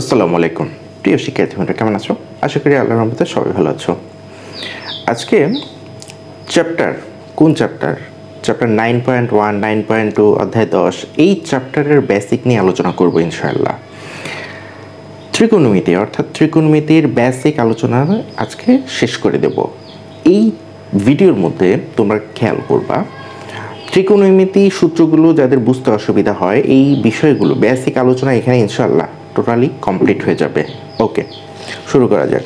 আসসালামু আলাইকুম প্রিয় শিক্ষার্থী বন্ধুরা, কেমন আছো? আশা করি আল্লাহর রহমতে সবাই ভালো আছো। আজকে কোন চ্যাপ্টার 9.1, 9.2, অধ্যায় 10 এই চ্যাপ্টারের বেসিক নিয়ে আলোচনা করব ইনশাআল্লাহ। ত্রিকোণমিতি অর্থাৎ ত্রিকোণমিতির বেসিক আলোচনা আজকে শেষ করে দেব। এই ভিডিওর মধ্যে তোমরা খেয়াল করবা ত্রিকোণমিতি সূত্রগুলো যাদের বুঝতে অসুবিধা হয়, এই বিষয়গুলো বেসিক আলোচনা এখানে ইনশাআল্লাহ টোটালি কমপ্লিট হয়ে যাবে। ওকে, শুরু করা যাক।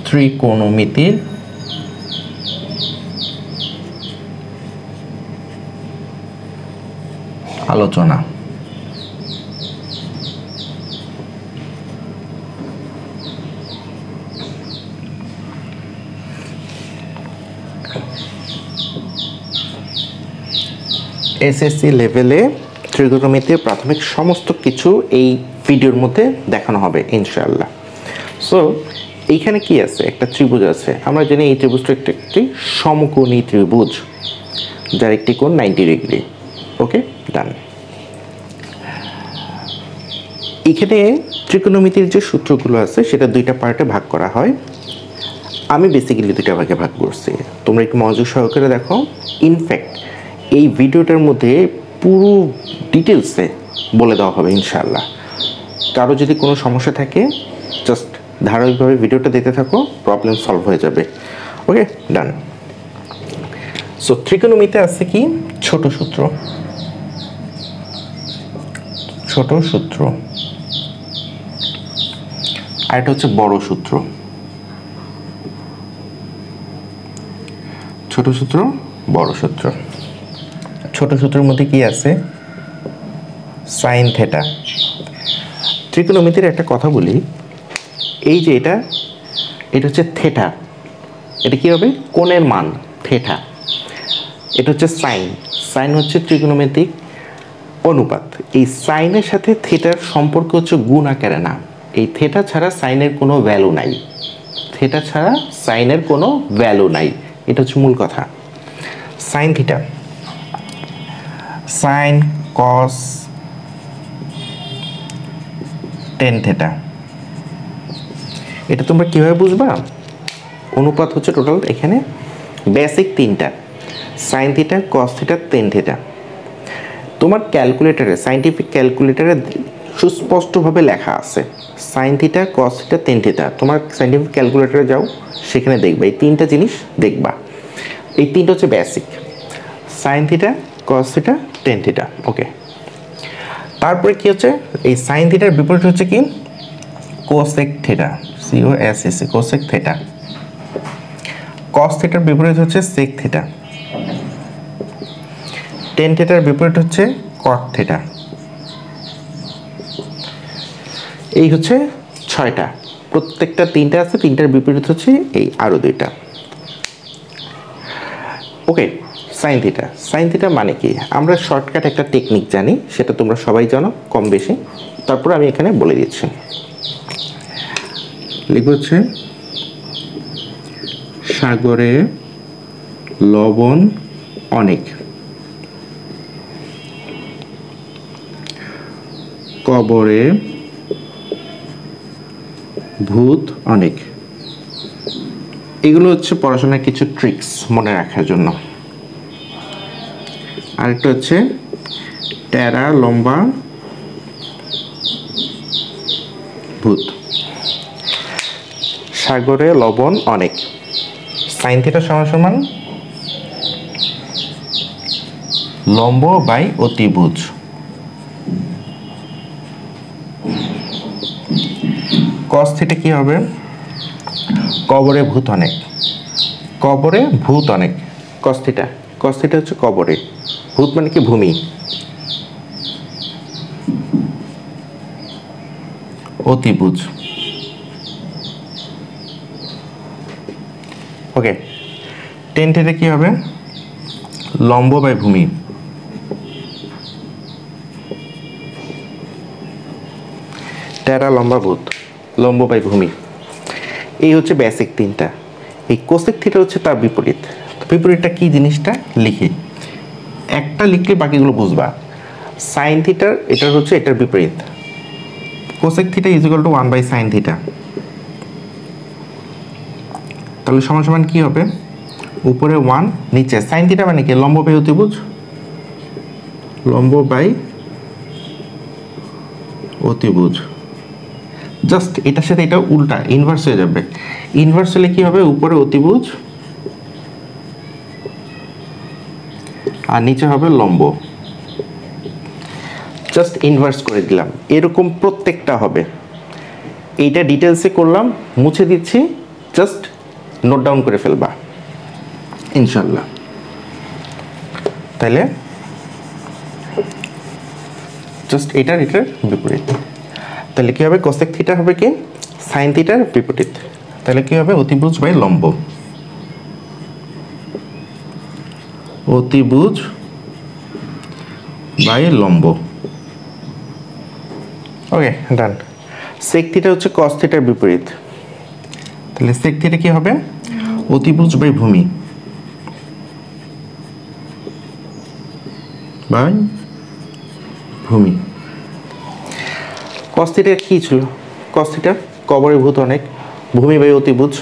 ত্রিকোণমিতির আলোচনা। এসএসসি লেভেলে ত্রিকোণমিতির প্রাথমিক সমস্ত কিছু এই ভিডিওর মধ্যে দেখানো হবে ইনশাআল্লাহ। সো এইখানে কি আছে? একটা ত্রিভুজ আছে। আমরা জানি এই ত্রিভুজটা একটি সমকোণী ত্রিভুজ যার একটি কোণ 90 ডিগ্রি। ওকে, ডান। এখানে ত্রিকোণমিতির যে সূত্রগুলো আছে সেটা দুইটা পার্টে ভাগ করা হয়। আমি বেসিক্যালি দুইটা ভাগে ভাগ করছি, তোমরা একটু মনোযোগ সহকারে দেখো। ইনফ্যাক্ট এই ভিডিওটার মধ্যে পুরো ডিটেলসে বলে দেওয়া হবে ইনশাআল্লাহ। কারো যদি কোনো সমস্যা থাকে জাস্ট ধারাবাহিকভাবে ভিডিওটা দেখতে থাকো, প্রবলেম সলভ হয়ে যাবে। ওকে, ডান। সো ত্রিকোণমিতিতে আছে কি? ছোট সূত্র আর এটা হচ্ছে বড় সূত্র। ছোট সূত্র, বড় সূত্র। ছোট সূত্রের মধ্যে কি আছে? Sine theta. ত্রিকোণমিতির একটা কথা বলি, এই যে এটা হচ্ছে থেটা। এটা কি হবে? কোণের মান থেটা। এটা হচ্ছে সাইন হচ্ছে ত্রিকোণমিতিক অনুপাত। এই সাইনের সাথে থেটার সম্পর্ক হচ্ছে গুণ আকারে না। এই থেটা ছাড়া সাইনের কোনো ভ্যালু নাই। এটা হচ্ছে মূল কথা। সাইন থিটা, সাইন কস টেন থেটা। এটা তোমরা কিভাবে বুঝবা? অনুপাত হচ্ছে টোটাল এখানে বেসিক তিনটা, sign theta, cos theta, tan theta. তোমার ক্যালকুলেটারে, সাইন্টিফিক ক্যালকুলেটারে সুস্পষ্টভাবে লেখা আছে sign theta, cos theta, tan theta. তোমার সাইন্টিফিক ক্যালকুলেটারে যাও, সেখানে দেখবা এই তিনটা জিনিস দেখবা। এই তিনটা হচ্ছে basic, sine theta, cos theta, tan theta. Okay, তারপরে কি হচ্ছে? এই সাইন থিটার বিপরীত হচ্ছে কি? Cosec theta, COSEC, cosec theta. Cos থিটার বিপরীত হচ্ছে সেক থিটা। টেন থিটার বিপরীত হচ্ছে কট থিটা। এই হচ্ছে 6টা। প্রত্যেকটা তিনটা আছে, তিনটার বিপরীত হচ্ছে এই আরো দুইটা। ওকে, সাইন থিটা মানে কি? আমরা শর্টকাট একটা টেকনিক জানি, সেটা তোমরা সবাই জানো কম বেশি। তারপর আমি এখানে বলে দিচ্ছি। লিখব হচ্ছে সাগরে লবণ অনেক, কবরে ভূত অনেক। এগুলো হচ্ছে পড়াশোনার কিছু ট্রিক্স মনে রাখার জন্য। আরেকটা হচ্ছে টেরা লম্বা ভূত। সাগরে লবণ অনেক, সাইন থিটা সমান লম্ব বাই অতিভুজ। কস থিটা কি হবে? কবরে ভূত অনেক, কস থিটা হচ্ছে কবরে, ভূত মানে কি? ভূমি, অতিভুজ। ওকে, টেন থিটা কি হবে? লম্ব বাই ভূমি। টেরা লম্বা ভূত, লম্ব বাই ভূমি। এই হচ্ছে বেসিক তিনটা। এই কোসেক থিটা হচ্ছে তার বিপরীত। বিপরীতটা কি জিনিসটা লিখি, একটা লিখলে বাকিগুলো বুঝবা। সাইন থিটার এটা হচ্ছে এটার বিপরীত, cosec theta is equal to 1/sin theta. তাহলে সমান সমান কি হবে, উপরে 1 নিচে সাইন থিটা মানে কি, লম্ব বাই অতিভুজ, লম্ব বাই অতিভুজ। জাস্ট এটার সাথে এটা উল্টা ইনভার্স হয়ে যাবে, ইনভার্স হলে কি হবে, উপরে অতিভুজ আর নিচে হবে লম্ব, জাস্ট ইনভার্স করে দিলাম। এরকম প্রত্যেকটা হবে, এইটা ডিটেলসে করলাম, মুছে দিচ্ছি, জাস্ট নোট ডাউন করে ফেলবা ইনশাল্লাহ। তাহলে জাস্ট এটার বিপরীত, তাহলে কি হবে, কোসেক থিটা হবে কি সাইন থিটার বিপরীত, তাহলে কি হবে, অতিভুজ বাই লম্ব, অতিভুজ বাই লম্ব। ওকে ডান। সেক থিটা হচ্ছে কস থিটার বিপরীত, তাহলে সেক থিটা কি হবে, অতিভুজ বাই ভূমি বাই ভূমি। কস থিটা কি ছিল, কস থিটা কবরীভূত অনেক, ভূমি বাই অতিভুজ,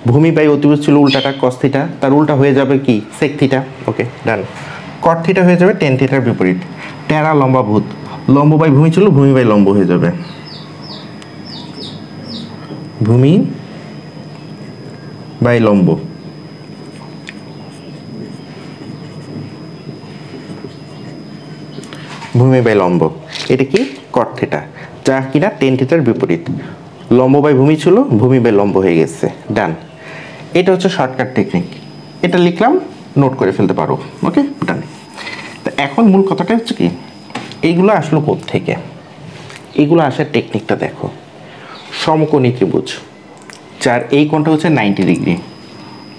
ভূমি বাই অতিভুজ ছিল উল্টাটা কস থিটা, তার উল্টা হয়ে যাবে কি সেক থিটা। ওকে ডান। কট থিটা হয়ে যাবে টেন থিটার বিপরীত, টেরা লম্বাভূত, লম্ব বাই ভূমি ছিল ভূমি বাই লম্ব হয়ে যাবে, ভূমি বাই লম্ব। ভূমি বাই লম্ব, এটা কি কট থিটা, যা কিনা টেন থিটার বিপরীত, লম্ব বাই ভূমি ছিল ভূমি বাই লম্ব হয়ে গেছে। ডান। এটা হচ্ছে শর্টকাট টেকনিক, এটা লিখলাম, নোট করে ফেলতে পারো। ওকে ডান। তো এখন মূল কথাটা হচ্ছে কি, এইগুলো আসলো কোথা থেকে, এইগুলো আসার টেকনিকটা দেখো। সমকোণী ত্রিভুজ যার এই কোণটা হচ্ছে 90 ডিগ্রি,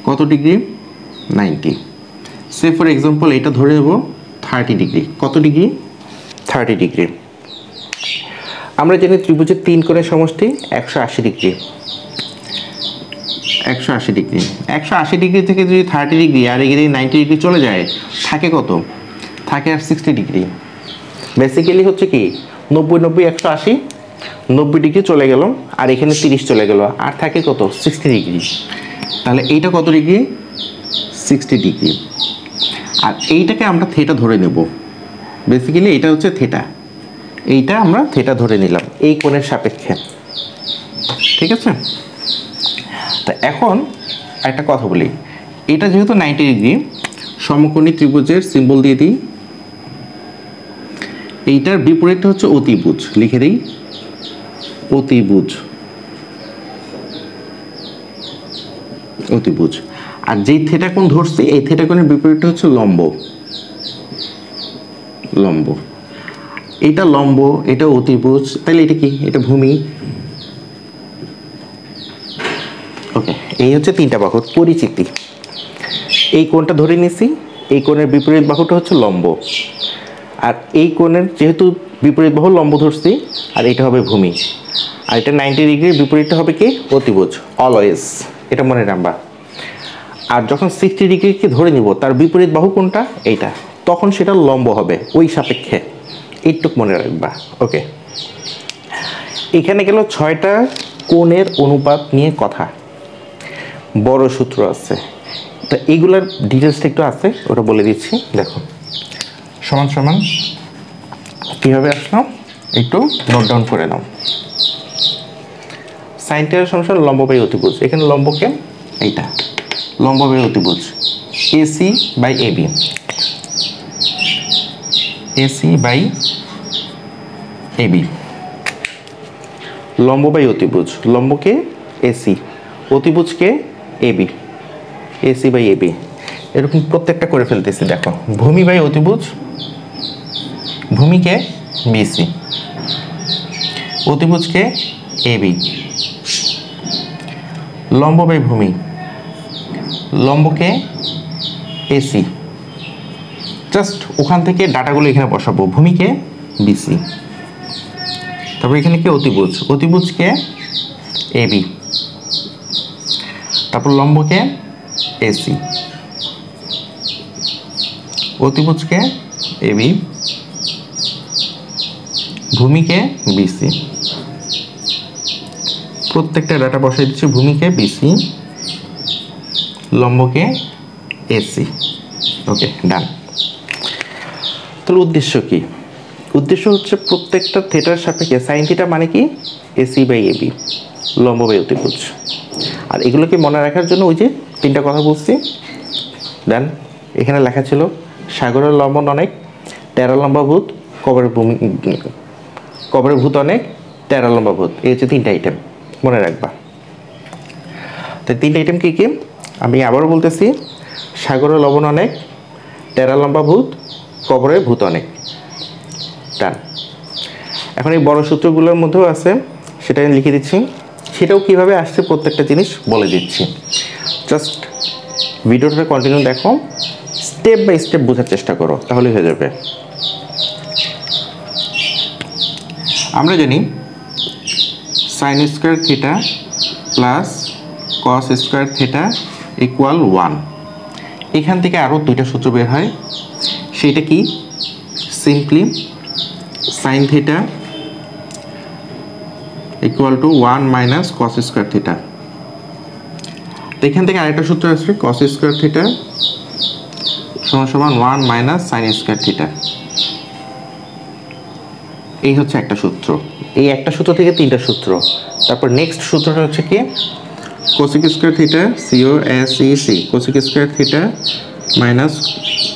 কত ডিগ্রি 90, সে ফর এক্সাম্পল এটা ধরে নেব 30 ডিগ্রি, কত ডিগ্রি 30 ডিগ্রি। আমরা জানি ত্রিভুজের 3 কোণের সমষ্টি 180 ডিগ্রি, 180 ডিগ্রি, 180 ডিগ্রি থেকে যদি 30 ডিগ্রি আর এগিয়ে 90 ডিগ্রি চলে যায়, থাকে কত, থাকে আর 60 ডিগ্রি। বেসিক্যালি হচ্ছে কি 90 90 180, 90 ডিগ্রি চলে গেল আর এখানে 30 চলে গেল, আর থাকে কত 60 ডিগ্রি। তাহলে এইটা কত ডিগ্রি 60 ডিগ্রি, আর এইটাকে আমরা থিটা ধরে নেব। বেসিক্যালি এটা হচ্ছে থিটা, এইটা আমরা থিটা ধরে নিলাম এই কোণের সাপেক্ষে, ঠিক আছে। তা এখন একটা কথা বলি, এটা যেহেতু 90 ডিগ্রি, সমকোণী ত্রিভুজের সিম্বল দিয়ে দিই, এইটার বিপরীতটা হচ্ছে অতিভুজ, লিখে দিই অতিভুজ, অতিভুজ। আর যেই থিটা কোণ ধরছি এই থিটা কোণের বিপরীতটা হচ্ছে লম্ব, লম্ব। এটা লম্ব, এটা অতিভুজ, তাহলে এটা কি, এটা ভূমি। ওকে, এই হচ্ছে 3টা বাহু পরিচিতি। এই কোণটা ধরে নিছি, এই কোণের বিপরীত বাহুটা হচ্ছে লম্ব, আর এই কোণের যেহেতু বিপরীত বাহু লম্ব ধরছি, আর এটা হবে ভূমি, আর এটা 90 ডিগ্রির বিপরীতটা হবে কি অতিভুজ, অলওয়েজ এটা মনে রাখবা। আর যখন 60 ডিগ্রিকে ধরে নিব তার বিপরীত বাহু কোনটা, এইটা, তখন সেটা লম্ব হবে ওই সাপেক্ষে, এইটুক মনে রাখবা। ওকে, এখানে গেল 6টা কোণের অনুপাত নিয়ে কথা, বড় সূত্র আছে, তো এইগুলোর ডিটেলসটা একটু আছে, ওটা বলে দিচ্ছি। দেখো সমান সমান কীভাবে আসলাম একটু নোট ডাউন করে নাও। সাইন থিটার সমান সমান লম্ব বাই অতিভুজ, এখানে লম্বকে এইটা লম্ব বাই অতিভুজ, AC by AB, AC by AB, লম্ব বাই অতিভুজ, লম্বকে এসি, অতিভুজকে এবি, এসি বাই এবি, এরকম প্রত্যেকটা করে ফেলতেছি। দেখো ভূমি বাই অতিভুজ, ভূমিকে বিসি, অতিভুজকে এবি, লম্ব বাই ভূমি, লম্বকে এসি, জাস্ট ওখান থেকে ডাটাগুলো এখানে বসাবো, ভূমিকে বিসি, তারপর এখানে কি অতিভুজ, অতিভুজকে এবি, তারপর লম্বকে এসি, অতিভুজকে এবি, ভূমিকে বিসি। প্রত্যেকটা ডাটা বসাই দিচ্ছি, ভূমিকে বিসি, লম্বকে এসি। ওকে, ডান। তাহলে উদ্দেশ্য কি? উদ্দেশ্য হচ্ছে প্রত্যেকটা থিটার সাপেক্ষে সাইন থিটা মানে কি এসি বাই এবি, লম্ব বাই অতিভুজ। আর এগুলোকে মনে রাখার জন্য ওই যে তিনটা কথা বলছি, ডান। এখানে লেখা ছিল সাগরের লম্বন অনেক, তেরা লম্বা ভূত, কবরের ভূত অনেক, তেরা লম্বা ভূত। এই হচ্ছে তিনটা আইটেম, মনে রাখবা। তো তিনটা আইটেম কী কী আমি আবারও বলতেছি, সাগরের লবণ অনেক, তেরা লম্বা ভূত, কবরের ভূত অনেক, ডান। এখন এই বড় সূত্রগুলোর মধ্যেও আছে, সেটা আমি লিখে দিচ্ছি। সেটাও কীভাবে আসছে প্রত্যেকটা জিনিস বলে দিচ্ছি। জাস্ট ভিডিওটা কন্টিনিউ দেখো, স্টেপ বাই স্টেপ বোঝার চেষ্টা করো, তাহলেই হয়ে যাবে। আমরা জানি sine square theta plus cos square theta equal 1। এখান থেকে আরও দুইটা সূত্র বের হয়, সেইটা কি? Simply sine theta equal to 1 minus cos square theta. তো এখান থেকে আরেকটা সূত্র আসবে, কস স্কোয়ার থিটা সমান সমান 1 মাইনাস সাইন স্কোয়ার থিটা। এই হচ্ছে একটা সূত্র। এই একটা সূত্র থেকে তিনটা সূত্র। তারপর নেক্সট সূত্রটা হচ্ছে কি? Cosec square theta C O S E C, cosec square theta minus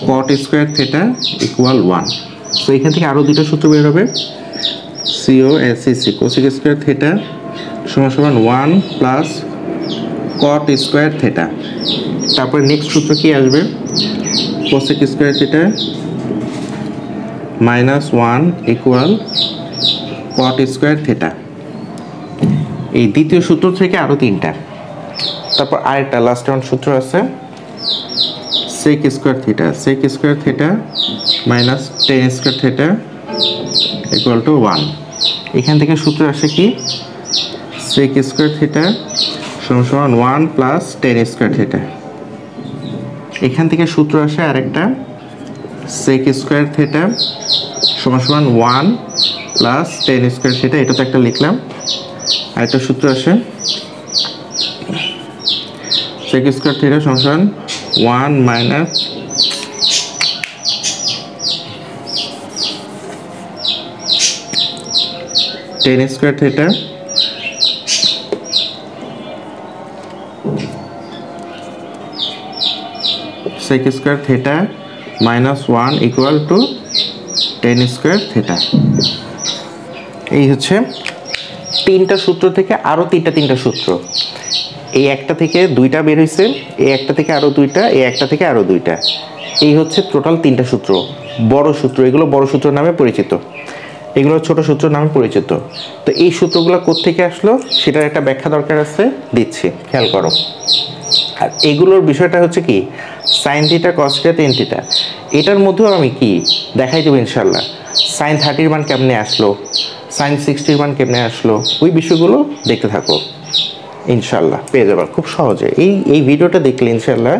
cot square theta equal 1। So এখান থেকে আরও দুটো সূত্র বের হবে, C O S E C, cosec square theta সমান সমান 1 প্লাস কট স্কোয়ার থিটা। তারপর নেক্সট সূত্র কি আসবে? Cosec square theta minus 1 equal cot square theta. এই দ্বিতীয় সূত্র থেকে আরও তিনটা। তারপর আরেকটা লাস্ট ওয়ান সূত্র আছে, sec square theta, sec square theta minus tan square theta equal to 1। এখান থেকে সূত্র আসে কি? সেক স্কোয়ার থিটা সমান সমান 1 প্লাস টেন স্কোয়ার থিটা। এখান থেকে সূত্র আসে আরেকটা, সেক স্কোয়ার থিটা সমান সমান 1 প্লাস টেন স্কোয়ার থিটা। এটা তো একটা লিখলাম। আরেকটা সূত্র আসে, সেক স্কোয়ার থিটা সমান সমান 1 minus tan square theta sec square theta minus 1 equal to tan square theta. এই হচ্ছে তিনটা সূত্র থেকে আরও তিনটা সূত্র। এই একটা থেকে দুইটা বের হয়েছে, এই একটা থেকে আরও দুইটা, এই একটা থেকে আরও দুইটা। এই হচ্ছে টোটাল তিনটা সূত্র, বড় সূত্র। এগুলো বড় সূত্র নামে পরিচিত, এগুলো ছোট সূত্র নামে পরিচিত। তো এই সূত্রগুলো কোত্থেকে আসলো সেটার একটা ব্যাখ্যা দরকার আছে, দিচ্ছি, খেয়াল করো। আর এগুলোর বিষয়টা হচ্ছে কি, sign theta, cos theta, tan theta, এটার মধ্যেও আমি কি দেখাই দেবো ইনশাল্লাহ। সাইন 30 মান কেমনে আসলো, সাইন 60 মান কেমনে আসলো, ওই বিষয়গুলো দেখতে থাকো, ইনশাল্লাহ পেয়ে যাবে খুব সহজে। এই ভিডিওটা দেখলে ইনশাল্লাহ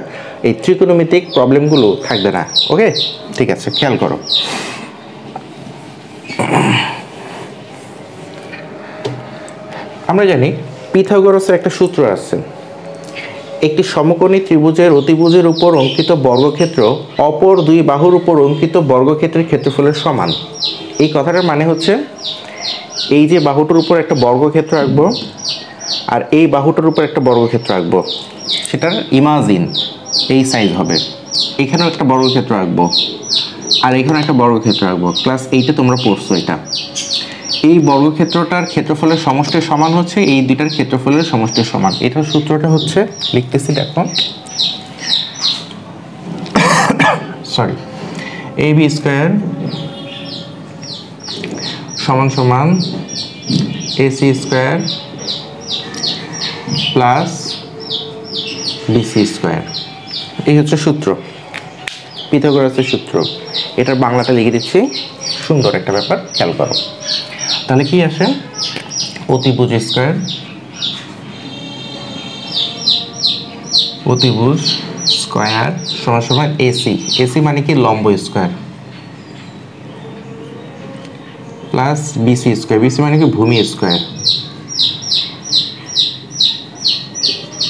এই ত্রিকোণমিতিক প্রবলেমগুলো থাকবে না। ওকে, ঠিক আছে, খেয়াল করো। আমরা জানি পিথাগোরাসের একটা সূত্র আছে, একটি সমকোণী ত্রিভুজের অতিভুজের উপর অঙ্কিত বর্গক্ষেত্র অপর দুই বাহুর উপর অঙ্কিত বর্গক্ষেত্রের ক্ষেত্রফলের সমান। এই কথাটার মানে হচ্ছে, এই যে বাহুটার উপর একটা বর্গক্ষেত্র আঁকবো আর এই বাহুটার উপর একটা বর্গক্ষেত্র আঁকবো, সেটার ইমাজিন এই সাইজ হবে। এখানেও একটা বর্গক্ষেত্র আঁকবো আর এখানে একটা বর্গক্ষেত্র আঁকবো। ক্লাস 8-এ তোমরা পড়ছো এটা। এই বর্গক্ষেত্রটার ক্ষেত্রফলের সমষ্টির সমান হচ্ছে এই দুইটার ক্ষেত্রফলের সমষ্টির সমান। এটার সূত্রটা হচ্ছে, লিখতেছি দেখো, সরি, ab স্কয়ার সমান সমান ac square plus bc square. এই হচ্ছে সূত্র, পিথাগোরাসের সূত্র। এটার বাংলাটা লিখে দিচ্ছি, সুন্দর একটা ব্যাপার, খেয়াল করো। তাহলে কি আসে? অতিভুজ স্কয়ার স্কয়ার সমান সমান এসি, এসি মানে কি লম্ব square, plus BC square, BC মানে কি ভূমি স্কয়ার,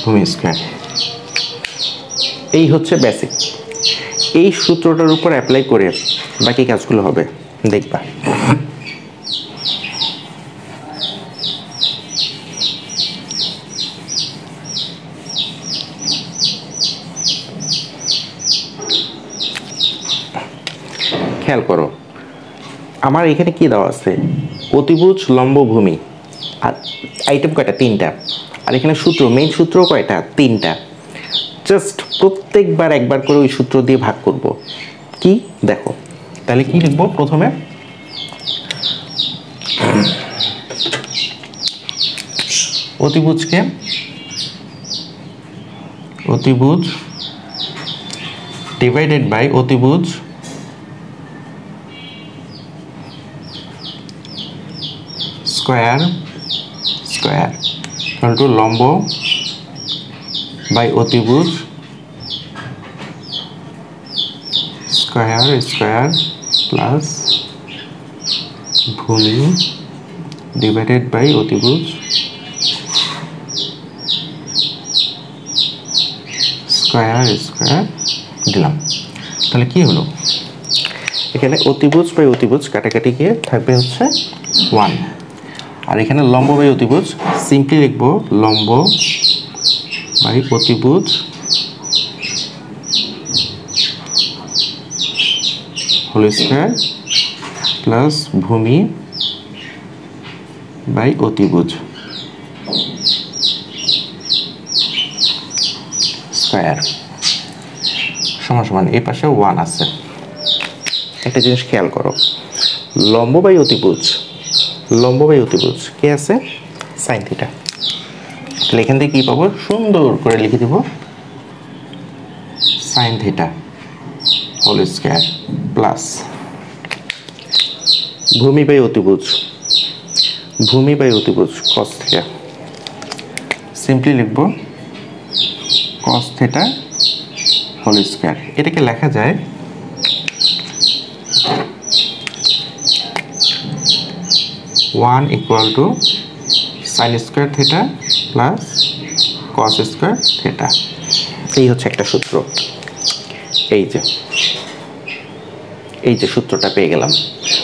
ভূমি স্কয়ার। এই হচ্ছে বেসিক। এই সূত্রটার উপর অ্যাপ্লাই করে বাকি কাজগুলো হবে, দেখবা। খেয়াল করো, আমার এখানে কি দেওয়া আছে, অতিভুজ, লম্ব, ভূমি, আর আইটেম কয়টা, তিনটা। আর এখানে সূত্র, মেইন সূত্র কয়টা, তিনটা। জাস্ট প্রত্যেকবার একবার করে ওই সূত্র দিয়ে ভাগ করব। কি দেখো, তাহলে কি লিখবো, প্রথমে অতিভুজকে, অতিভুজ ডিভাইডেড বাই অতিভুজ স্কয়ার, স্কয়ার ইকুয়াল টু লম্ব বাই অতিভুজ স্কয়ার, স্কয়ার প্লাস ভূমি ডিভাইডেড বাই অতিভুজ স্কয়ার, স্কয়ার দিলাম। তাহলে কি হলো, এখানে অতিভুজ বাই অতিভুজ কাটাকাটি গিয়ে থাকবে হচ্ছে 1, আর এখানে লম্ব বাই অতিভুজ সিম্পলি লিখবো লম্ব বাই অতিভুজ হোল স্কয়ার প্লাস ভূমি বাই অতিভুজ স্কয়ার সমান সমান, এই পাশে 1 আছে। একটা জিনিস খেয়াল করো, লম্ব বাই অতিভুজ, লম্ব বাই অতিভুজ কে আছে, সাইন থিটা। তাহলে এখান থেকে কি পাবো, সুন্দর করে লিখে দিব sine theta whole square plus ভূমি বাই অতিভুজ, ভূমি বাই অতিভুজ কস থিটা, সিম্পলি লিখব কস থিটা হোল স্কয়ার। এটাকে লেখা যায় one equal to sine square theta plus cos square theta. এই হচ্ছে একটা সূত্র। এই যে সূত্রটা পেয়ে গেলাম।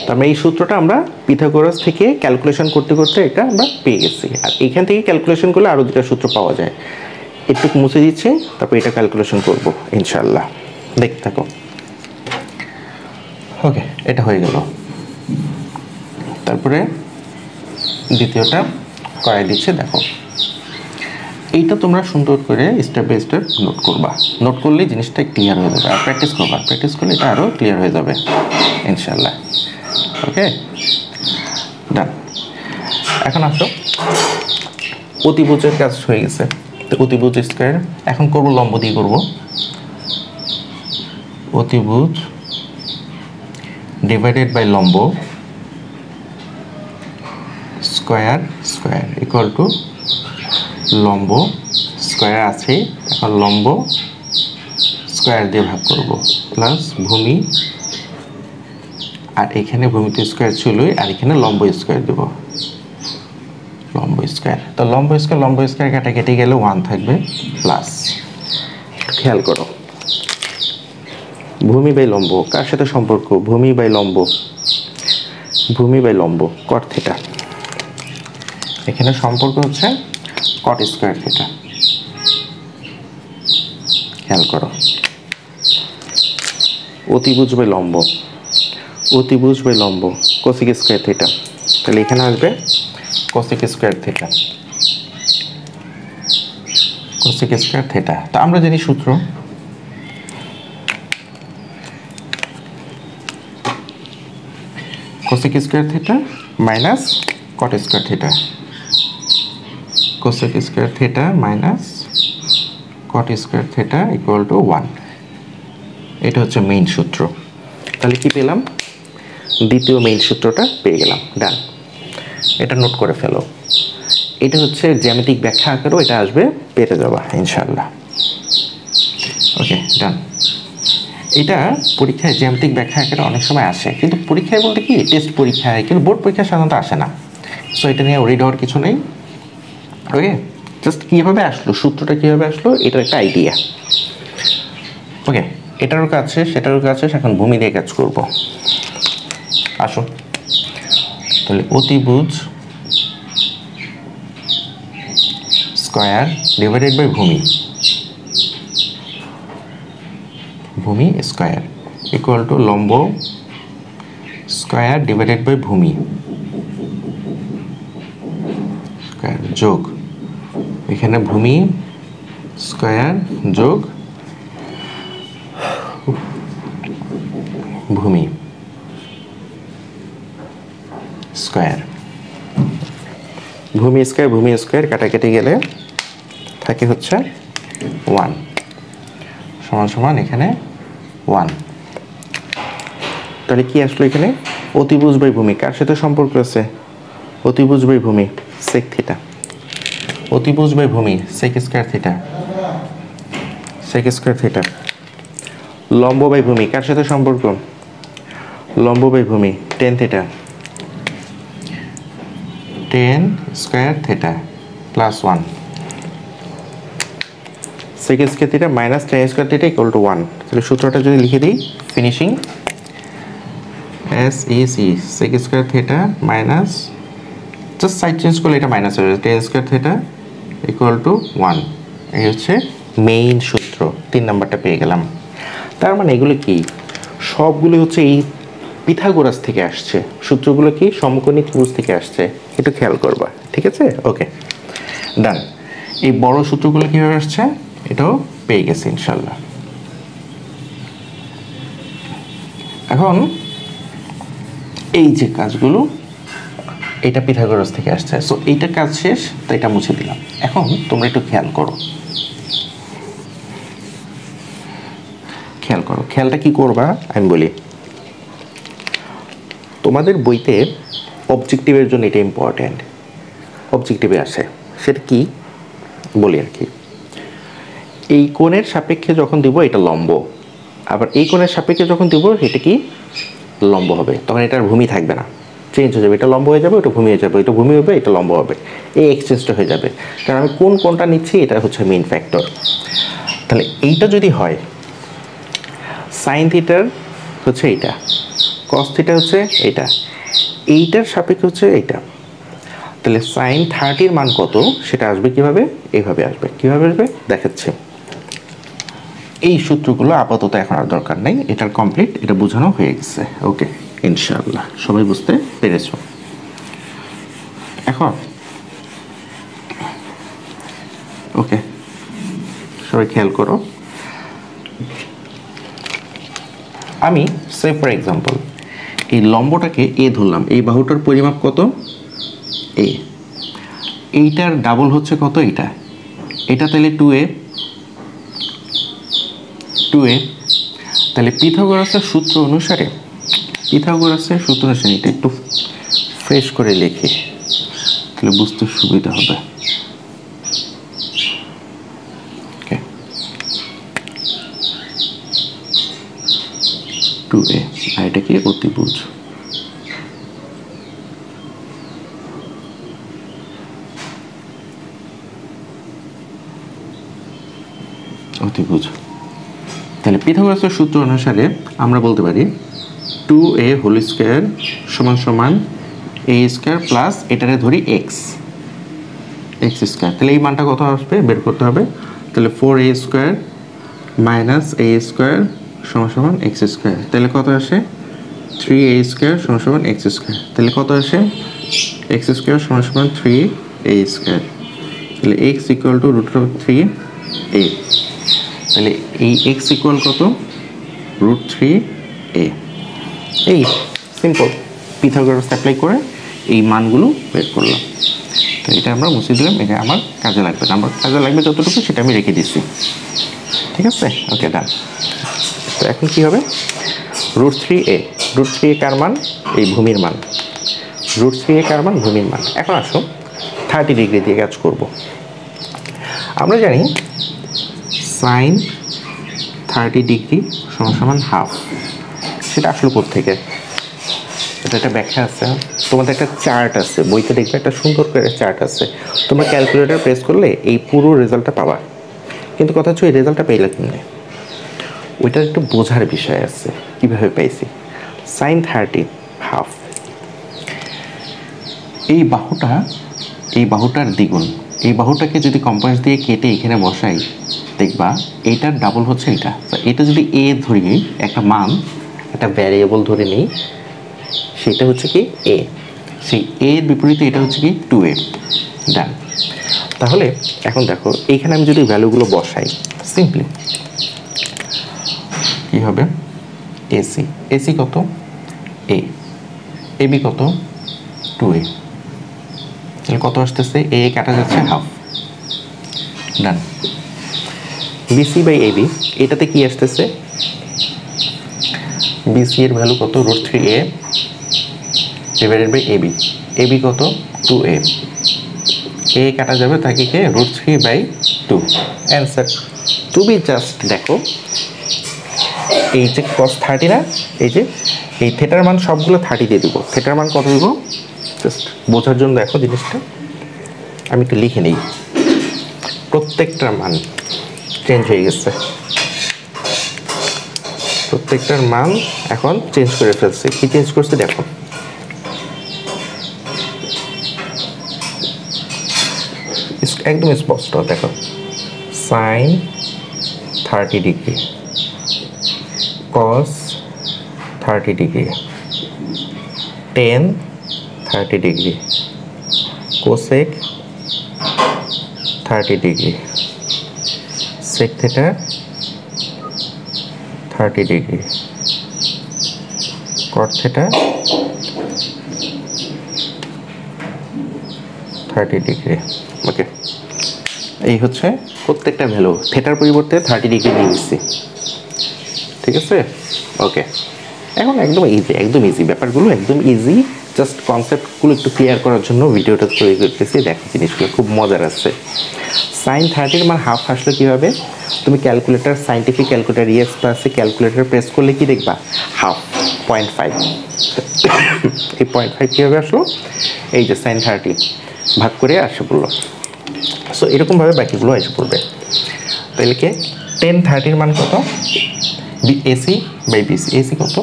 তার মানে এই সূত্রটা আমরা পিথাগোরাস থেকে ক্যালকুলেশন করতে করতে এটা আমরা পেয়ে গেছি। আর এইখান থেকে ক্যালকুলেশন করলে আরও দুটা সূত্র পাওয়া যায়। একটু মুছে দিচ্ছি, তারপর এটা ক্যালকুলেশন করব ইনশাল্লাহ, দেখতে থাকো। ওকে, এটা হয়ে গেল। তারপরে দ্বিতীয়টা করাই দিচ্ছে, দেখো। এইটা তোমরা সুন্দর করে স্টেপ বাই স্টেপ নোট করবা, নোট করলেই জিনিসটা ক্লিয়ার হয়ে যাবে। আর প্র্যাকটিস করবা, প্র্যাকটিস করলে এটা আরও ক্লিয়ার হয়ে যাবে ইনশাল্লাহ। ওকে, ডান। এখন আসো, অতিভুজের কাজ হয়ে গেছে। তো অতিভুজ স্কয়ার, এখন করব লম্ব দিয়ে করব। অতিভুজ ডিভাইডেড বাই লম্ব স্কয়ার, স্কয়ার ইকুয়াল টু লম্ব স্কয়ার আছে, এখন লম্ব স্কয়ার দিয়ে ভাগ করব প্লাস ভূমি, আর এখানে ভূমিতে স্কয়ার ছিলই, আর এখানে লম্ব স্কয়ার দেব, লম্ব স্কয়ার। তো লম্ব স্কয়ার কাটা কেটে গেলে 1 থাকবে প্লাস, খেয়াল করো ভূমি বাই লম্ব কার সাথে সম্পর্ক, ভূমি বাই লম্ব, ভূমি বাই লম্ব কট থিটা। এখানে সম্পর্ক হচ্ছে কট স্কয়ার থিটা। খেয়াল করো, অতিভুজ বাই লম্ব, অতিভুজ বাই লম্ব কোসেক স্কয়ার থিটা। তাহলে এখানে আসবে cosec square theta, cosec square theta. তো আমরা জানি সূত্র, cosec square theta minus caught square theta, cosec square theta minus caught square theta equal to 1। এটা হচ্ছে মেইন সূত্র। তাহলে কি পেলাম, দ্বিতীয় মেইন সূত্রটা পেয়ে গেলাম। ডান, এটা নোট করে ফেলো। এটা হচ্ছে জ্যামিতিক ব্যাখ্যা আকারেও এটা আসবে, পেতে যাবা ইনশাল্লাহ। ওকে ডান। এটা পরীক্ষায় জ্যামিতিক ব্যাখ্যা আকারে অনেক সময় আসে, কিন্তু পরীক্ষায় বলতে কি টেস্ট পরীক্ষায়, কিন্তু বোর্ড পরীক্ষায় সাধারণত আসে না। সো এটা নিয়ে ওরিড হওয়ার কিছু নেই। ওকে, জাস্ট কীভাবে আসলো, সূত্রটা কীভাবে আসলো, এটার একটা আইডিয়া। ওকে, এটারও কাজ শেষ, সেটারও কাজ শেষ, এখন ভূমি দিয়ে কাজ করব। আসো তাহলে অতিভুজ স্কয়ার ডিভাইডেড বাই ভূমি, ভূমি স্কয়ার ইকুয়াল টু লম্ব স্কয়ার ডিভাইডেড বাই ভূমি স্কয়ার যোগ এখানে ভূমি স্কয়ার যোগ ভূমি স্কয়ার। ভূমি স্কয়ার কাটাকাটি গেলে থাকে হচ্ছে 1 সমান সমান এখানে 1। তাহলে কি আসলো এখানে? অতিভুজ বাই ভূমি কার সাথে সম্পর্ক আছে? অতিভুজ বাই ভূমি সেক থিটা, অতিভুজ বাই ভূমি সেক স্কয়ার থিটা। লম্ব বাই ভূমি কার সাথে সম্পর্ক? লম্ব বাই ভূমি tan theta, tan square theta plus 1 sec square theta minus tan square theta equal to 1। তাহলে সূত্রটা যদি লিখে দিই, finishing SEC sec square theta minus, just side change করলে এটা মাইনাস হয়ে যাবে, tan square theta equal to 1। এই হচ্ছে মেইন সূত্র, 3 নাম্বারটা পেয়ে গেলাম। তার মানে এগুলো কি সবগুলো হচ্ছে এই পিথাগোরাস থেকে আসছে, সূত্রগুলো কি সমকোণী ত্রিভুজ থেকে আসছে, একটু খেয়াল করবা, ঠিক আছে? ওকে ডান। এই বড় সূত্রগুলো কিভাবে আসছে এটাও পেয়ে গেছে ইনশাল্লাহ। এখন এই যে কাজগুলো এটা পিথাগোরাস থেকে আসছে, সো এইটা কাজ শেষ, তো এটা মুছে দিলাম। এখন তোমরা একটু খেয়াল করো, খেয়ালটা কি করবা আমি বলি। তোমাদের বইতে অবজেক্টিভের জন্য এটা ইম্পর্টেন্ট, অবজেক্টিভে আসে, সেটা কি বলি আর কি। এই কোণের সাপেক্ষে যখন দিব এটা লম্ব, আবার এই কোণের সাপেক্ষে যখন দিব এটা কি লম্ব হবে, তখন এটার ভূমি থাকবে না, চেঞ্জ হয়ে যাবে, এটা লম্ব হয়ে যাবে, ওটা ভূমি হয়ে যাবে, এটা ভূমি হবে, এটা লম্ব হবে, এই এক্সচেঞ্জটা হয়ে যাবে। কারণ আমি কোন কোণটা নিচ্ছি এটা হচ্ছে মেইন ফ্যাক্টর। তাহলে এইটা যদি হয় সাইন থিটার হচ্ছে এইটা, কস থিটা হচ্ছে এইটা, এইটার সাপেক্ষে হচ্ছে এইটা, তাহলে সাইন 30 মান কত সেটা আসবে কিভাবে? এইভাবে আসবে। কিভাবে আসবে দেখাচ্ছি। এই সূত্রগুলো আপাতত এখন আর দরকার নেই, এটার কমপ্লিট, এটা বোঝানো হয়ে গেছে। ওকে ইনশাআল্লাহ সবাই বুঝতে পেরেছো। এখন ওকে সবাই খেয়াল করো, আমি সে ফর এক্সাম্পল এই লম্বটাকে এ ধরলাম, এই বাহুটার পরিমাপ কত? এ, এইটার ডাবল হচ্ছে কত? এটা তাহলে 2a, তাহলে পিথাগোরাসের সূত্র অনুসারে এটা একটু ফ্রেশ করে লিখি, তাহলে বুঝতে সুবিধা হবে। ওকে 2a, আর এটা কি অতিভুজ, তাহলে পিথাগোরাসের সূত্র অনুসারে আমরা বলতে পারি 2a হোল স্কয়ার সমান সমান a স্কয়ার প্লাস এটারে ধরি x স্কয়ার। তাহলে এই মানটা কত আসবে বের করতে হবে। তাহলে 4a square minus a square সমান সমান x স্কয়ার, তাহলে কত আসে? 3a স্কয়ার সমান সমান x স্কয়ার, তাহলে কত আসে? x স্কয়ার সমান সমান 3a স্কয়ার, তাহলে x ইকুয়াল টু √3a, তাহলে এই x ইকুয়াল কত? √3a। এই সিম্পল পিথাগোরাস অ্যাপ্লাই করে এই মানগুলো বের করলাম। তো এটা আমরা মুছে দিলাম, এটা আমার কাজে লাগবে না, আমার কাজে লাগবে যতটুকু সেটা আমি রেখে দিচ্ছি, ঠিক আছে? ওকে ডান। তো এখন কি হবে? √3a কার মান? এই ভূমির মান। √3a কার মান? ভূমির মান। এখন আসো 30 ডিগ্রি দিয়ে কাজ করব। আমরা জানি সাইন 30 ডিগ্রি সমান সমান হাফ, সেটা আসলে কোত্থেকে? এটা একটা ব্যাখ্যা আছে, তোমাদের একটা চার্ট আছে বইতে, দেখবে একটা সুন্দর করে চার্ট আছে, তোমরা ক্যালকুলেটর প্রেস করলে এই পুরো রেজাল্টটা পাবা। কিন্তু কথা হচ্ছে এই রেজাল্টটা পেলে কেমনে, ওইটার একটু বোঝার বিষয় আছে কীভাবে পাইছি। sin 30 হাফ, এই বাহুটার দ্বিগুণ, এই বাহুটাকে যদি কম্পাস দিয়ে কেটে এখানে বসাই, দেখবা এইটার ডাবল হচ্ছে এটা। এটা যদি এ ধরি, একটা মান, একটা ভ্যারিয়েবল ধরে নিই, সেটা হচ্ছে কি এ, সেই এর বিপরীতে এটা হচ্ছে কি 2a। ডান। তাহলে এখন দেখো এইখানে আমি যদি ভ্যালুগুলো বসাই, সিম্পলি কি হবে, এসি কত, এবি কত 2a, তাহলে কত আসতেছে, এ কাটা যাচ্ছে half. Done. BC by AB, এটাতে কি আসতেছে, বিসি এর ভ্যালু কত, √3a ডিভাইডেড বাই এবি কত 2a, এ কাটা যাবে তাকে কে √3/2। অ্যান্সার। তুমি জাস্ট দেখো এই যে cos 30 না, এই যে এই থেটার মান সবগুলো 30 দিয়ে দিব, থেটার মান কত দিব, জাস্ট বোঝার জন্য দেখো জিনিসটা আমি একটু লিখে নিই। প্রত্যেকটার মান চেঞ্জ হয়ে গেছে, প্রত্যেকটার মান এখন চেঞ্জ করে ফেলছে। কি চেঞ্জ করছে দেখো, একদম স্পষ্ট দেখো, sin 30 degree, cos 30 degree, tan 30 degree, cosec 30 degree, sec theta 30 degree, cot theta 30 degree. Okay, এই হচ্ছে প্রত্যেকটা ভ্যালু, থেটার পরিবর্তে 30 ডিগ্রি দিয়ে দিচ্ছি, ঠিক আছে। ওকে, এখন একদম ইজি ব্যাপারগুলো, একদম ইজি, জাস্ট কনসেপ্টগুলো একটু ক্লিয়ার করার জন্য ভিডিওটা তৈরি করতেছি। দেখো জিনিসগুলো খুব মজার আছে। sin 30 মান হাফ আসলে কীভাবে, তুমি ক্যালকুলেটার, সাইন্টিফিক ক্যালকুলেটার ইএস প্লাসে ক্যালকুলেটার প্রেস করলে কি দেখবা, হাফ 0.5, এই 0.5 কীভাবে আসলো, এই যে sin 30 ভাগ করে আসে পড়লো। সো এরকমভাবে বাকিগুলো এসে পড়বে। তাহলে কি tan 30 মান কত, এসি বাই বিসি, এসি কত,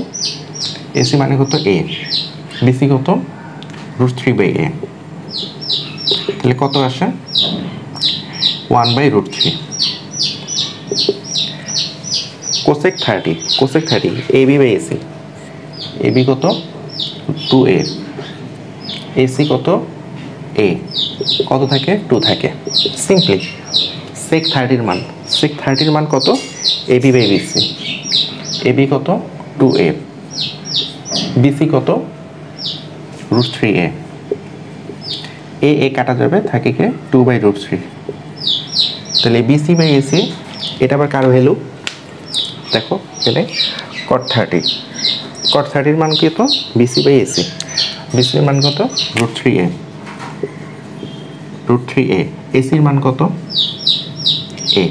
এসি মানে কত এ, বিসি কত √3/a, তাহলে কত আসে 1/√3। cosec 30 AB by AC, AB কত 2a, এসি কত এ, কত থাকে 2 থাকে। সিম্পলি sec 30 মান কত, এবি বাই বিসি, এবি কত 2a, বিসি কত √3a, এ কাটা যাবে থাকে কে 2/√3। তাহলে বিসি বাই এসি, এটা আবার কার ভ্যালু দেখো, এখানে cot 30 মান কত, বিসি বাই এসি, বিসির মান কত √3a, এসির মান কত এ,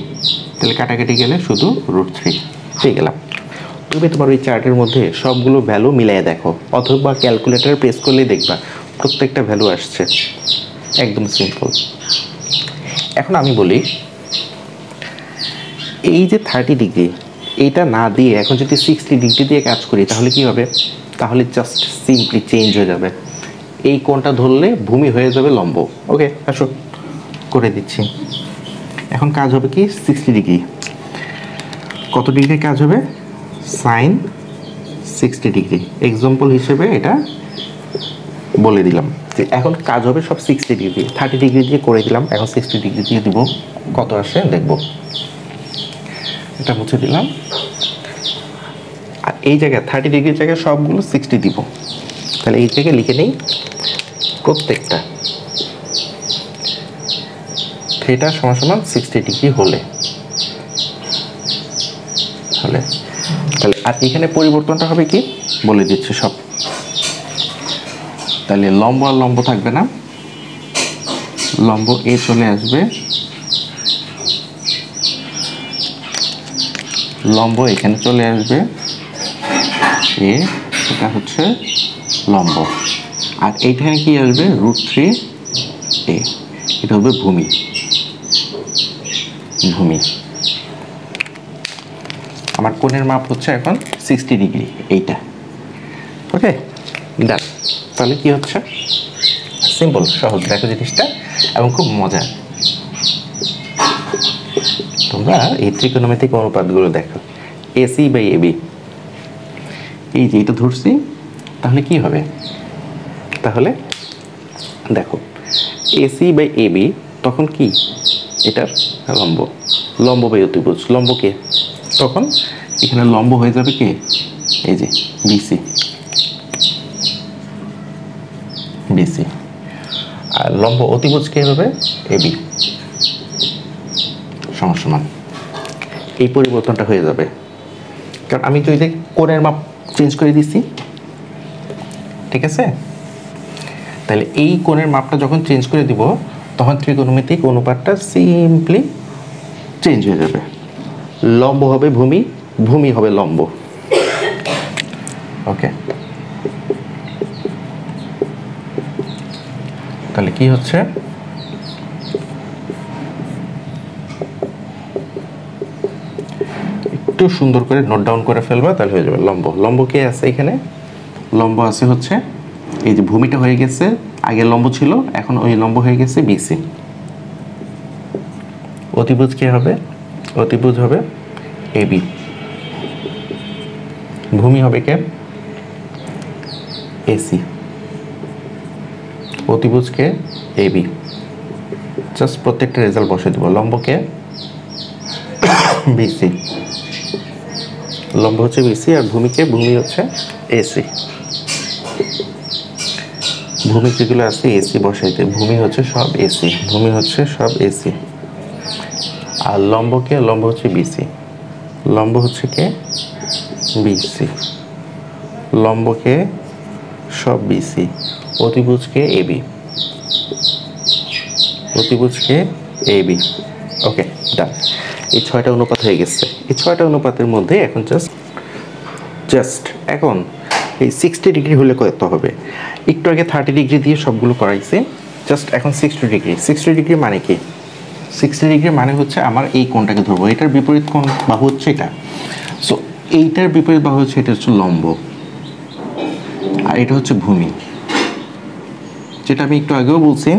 তাহলে কাটাকাটি গেলে শুধু √3 পেয়ে গেলাম। তুমি তোমার ওই চার্টের মধ্যে সবগুলো ভ্যালু মিলিয়ে দেখো, অথবা ক্যালকুলেটার প্রেস করলেই দেখবা প্রত্যেকটা ভ্যালু আসছে, একদম সিম্পল। এখন আমি বলি এই যে 30 ডিগ্রি, এইটা না দিয়ে এখন যদি 60 ডিগ্রি দিয়ে কাজ করি তাহলে কি হবে, তাহলে জাস্ট সিম্পলি চেঞ্জ হয়ে যাবে, এই কোণটা ধরলে ভূমি হয়ে যাবে লম্ব। ওকে, আসো করে দিচ্ছি। এখন কাজ হবে কি 60 ডিগ্রি, কত ডিগ্রি কাজ হবে, sin 60 ডিগ্রি, এক্সাম্পল হিসেবে এটা বলে দিলাম যে এখন কাজ হবে সব 60 ডিগ্রি, 30 ডিগ্রি দিয়ে করে দিলাম, এখন 60 ডিগ্রি দিয়ে দিব, কত আসে দেখব। এটা মুছে দিলাম, আর এই জায়গায় 30 ডিগ্রির জায়গায় সবগুলো 60 দিব, তাহলে এই জায়গায় লিখে নেই প্রত্যেকটা থিটা সমান সমান 60 ডিগ্রি হলে, তাহলে আর এখানে পরিবর্তনটা হবে কি বলে দিচ্ছি সব। তাহলে লম্ব আর লম্ব থাকবে না, লম্ব এ চলে আসবে, লম্ব এখানে চলে আসবে এ, এটা হচ্ছে লম্ব। আর এইখানে কি আসবে √3 এ, এটা হবে ভূমি। ভূমি আমার কোণের মাপ হচ্ছে এখন 60 ডিগ্রি, এইটা। ওকে, ডান। তাহলে কি হচ্ছে, সিম্পল, সহজ, দেখো জিনিসটা, এবং খুব মজা। তোমরা এই ত্রিকোণমিতিক অনুপাতগুলো দেখো, এসি বাই এবি, এই যে এটা ধরছি, তাহলে কি হবে, তাহলে দেখো এসি বাই এবি তখন কি, এটার লম্ব, লম্ব বাই অতিভুজ, লম্ব কে, তখন এখানে লম্ব হয়ে যাবে কে, এই যে বিসি, বিসি, আর লম্ব অতিভুজ কে হবে, এবি, সমান। এই পরিবর্তনটা হয়ে যাবে, কারণ আমি তো এই যে কোণের মাপ চেঞ্জ করে দিচ্ছি, ঠিক আছে। তাহলে এই কোণের মাপটা যখন চেঞ্জ করে দিব, তখন ত্রিকোণমিতিক অনুপাতটা সিম্পলি চেঞ্জ হয়ে যাবে, লম্ব হবে ভূমি, ভূমি হবে লম্ব। ওকে, তাহলে কি হচ্ছে, একটু সুন্দর করে নোট ডাউন করে ফেলবা, তাহলে হয়ে যাবে লম্ব। লম্ব কে আছে এখানে, লম্ব আছে হচ্ছে এই যে ভূমিটা হয়ে গেছে, আগে লম্ব ছিল, এখন ওই লম্ব হয়ে গেছে বিসি। অতিভুজ কে হবে, অতিভুজ হবে এবি। ভূমি হবে কে, এসি। অতিভুজ কে, এবি। জাস্ট প্রত্যেকটা রেজাল্ট বসে দেব। লম্ব কে, বিসি, লম্ব হচ্ছে বিসি, আর ভূমিকে, ভূমি হচ্ছে এসি। ভূমি যেগুলো আছে এসি বসাইতে, ভূমি হচ্ছে সব এসি, ভূমি হচ্ছে সব এসি। আর লম্বকে, লম্ব হচ্ছে বিসি, লম্ব হচ্ছে কে, বিসি, লম্বকে সব বিসি। অতিভুজকে এবি, অতিভুজকে এবি। Okay, done. এই 6টা অনুপাত হয়ে গেছে। এই 6টা অনুপাতের মধ্যে এখন জাস্ট এখন এই 60 ডিগ্রি হলে কত হবে, একটু আগে 30 ডিগ্রি দিয়ে সবগুলো করাইছে, জাস্ট এখন 60 ডিগ্রি। 60 ডিগ্রি মানে কি, 60 ডিগ্রি মানে হচ্ছে আমার এই কোণটাকে ধরবো, এটার বিপরীত কোণ বাহু হচ্ছে এটা, সো এইটার বিপরীত বাহু হচ্ছে, এটা হচ্ছে লম্ব, আর এটা হচ্ছে ভূমি। যেটা আমি একটু আগেও বলছি,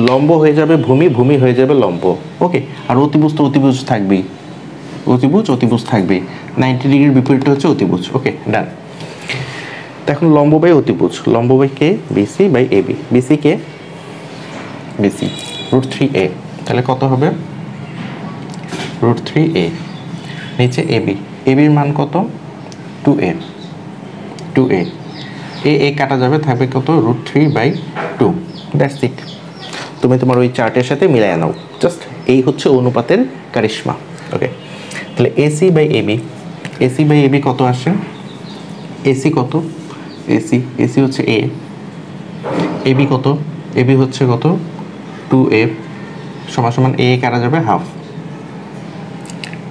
লম্ব হয়ে যাবে ভূমি, ভূমি হয়ে যাবে লম্ব। ওকে, আর অতিভুজ তো অতিভুজ থাকবেই, অতিভুজ অতিভুজ থাকবেই, 90 ডিগ্রির বিপরীতটা হচ্ছে অতিভুজ। ওকে, ডান। এখন লম্ব বাই অতিভুজ, লম্ব বাই কে, বিসি বাই এবি। বিসি কে, বিসি, √3 এ, তাহলে কত হবে, √3 এ। নিচে এবি, এবির মান কত, 2a, 2a, এ কাটা যাবে, থাকবে কত, √3/2। That's it. তুমি তোমার ওই চার্টের সাথে মিলাই নাও, জাস্ট এই হচ্ছে অনুপাতের কারিশমা। ওকে, তাহলে AC by AB, AC by AB কত আসে, এসি কত, এসি, এসি হচ্ছে এ, এবি কত, এবি হচ্ছে কত, 2a, সমান এ কাটা যাবে হাফ,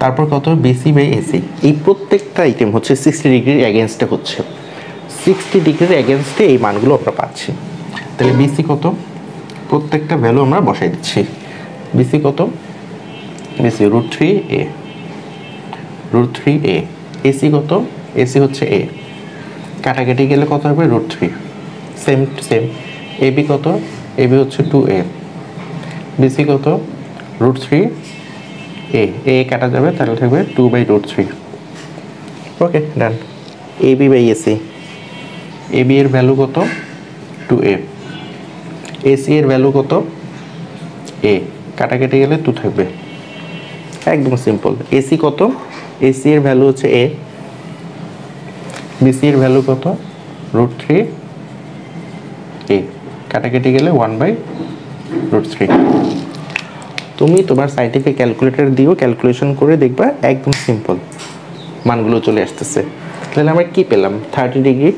তারপর কত, বিসি বাই এসি। এই প্রত্যেকটা আইটেম হচ্ছে 60 ডিগ্রির এগেনস্টে হচ্ছে, 60 ডিগ্রির এগেনস্টে এই মানগুলো আমরা পাচ্ছি। তাহলে বিসি কত, প্রত্যেকটা ভ্যালু আমরা বসাই দিচ্ছি। বিসি কত, বিসি √3a, √3a। এসি কত, এসি হচ্ছে এ, কাটাকাটি গেলে কত হবে, √3, সেম সেম। এবি কত, এবি হচ্ছে 2a, বিসি কত, √3a, এ কাটা যাবে, তাহলে থাকবে 2/√3। ওকে, ডান। এবি বাই এসি, এবি এর ভ্যালু কত, 2a, এসি এর ভ্যালু কত, এ, কাটাকাটি গেলে 2 থাকবে, একদম সিম্পল। এসি কত, এসি এর ভ্যালু হচ্ছে এ, বিসি এর ভ্যালু কত, √3 এ, কাটাকাটি গেলে 1/√3। তুমি তোমার সাইন্টিফিক ক্যালকুলেটর দিও, ক্যালকুলেশন করে দেখবা, একদম সিম্পল মানগুলো চলে আসতেছে। তাহলে আমরা কি পেলাম, 30 ডিগ্রি,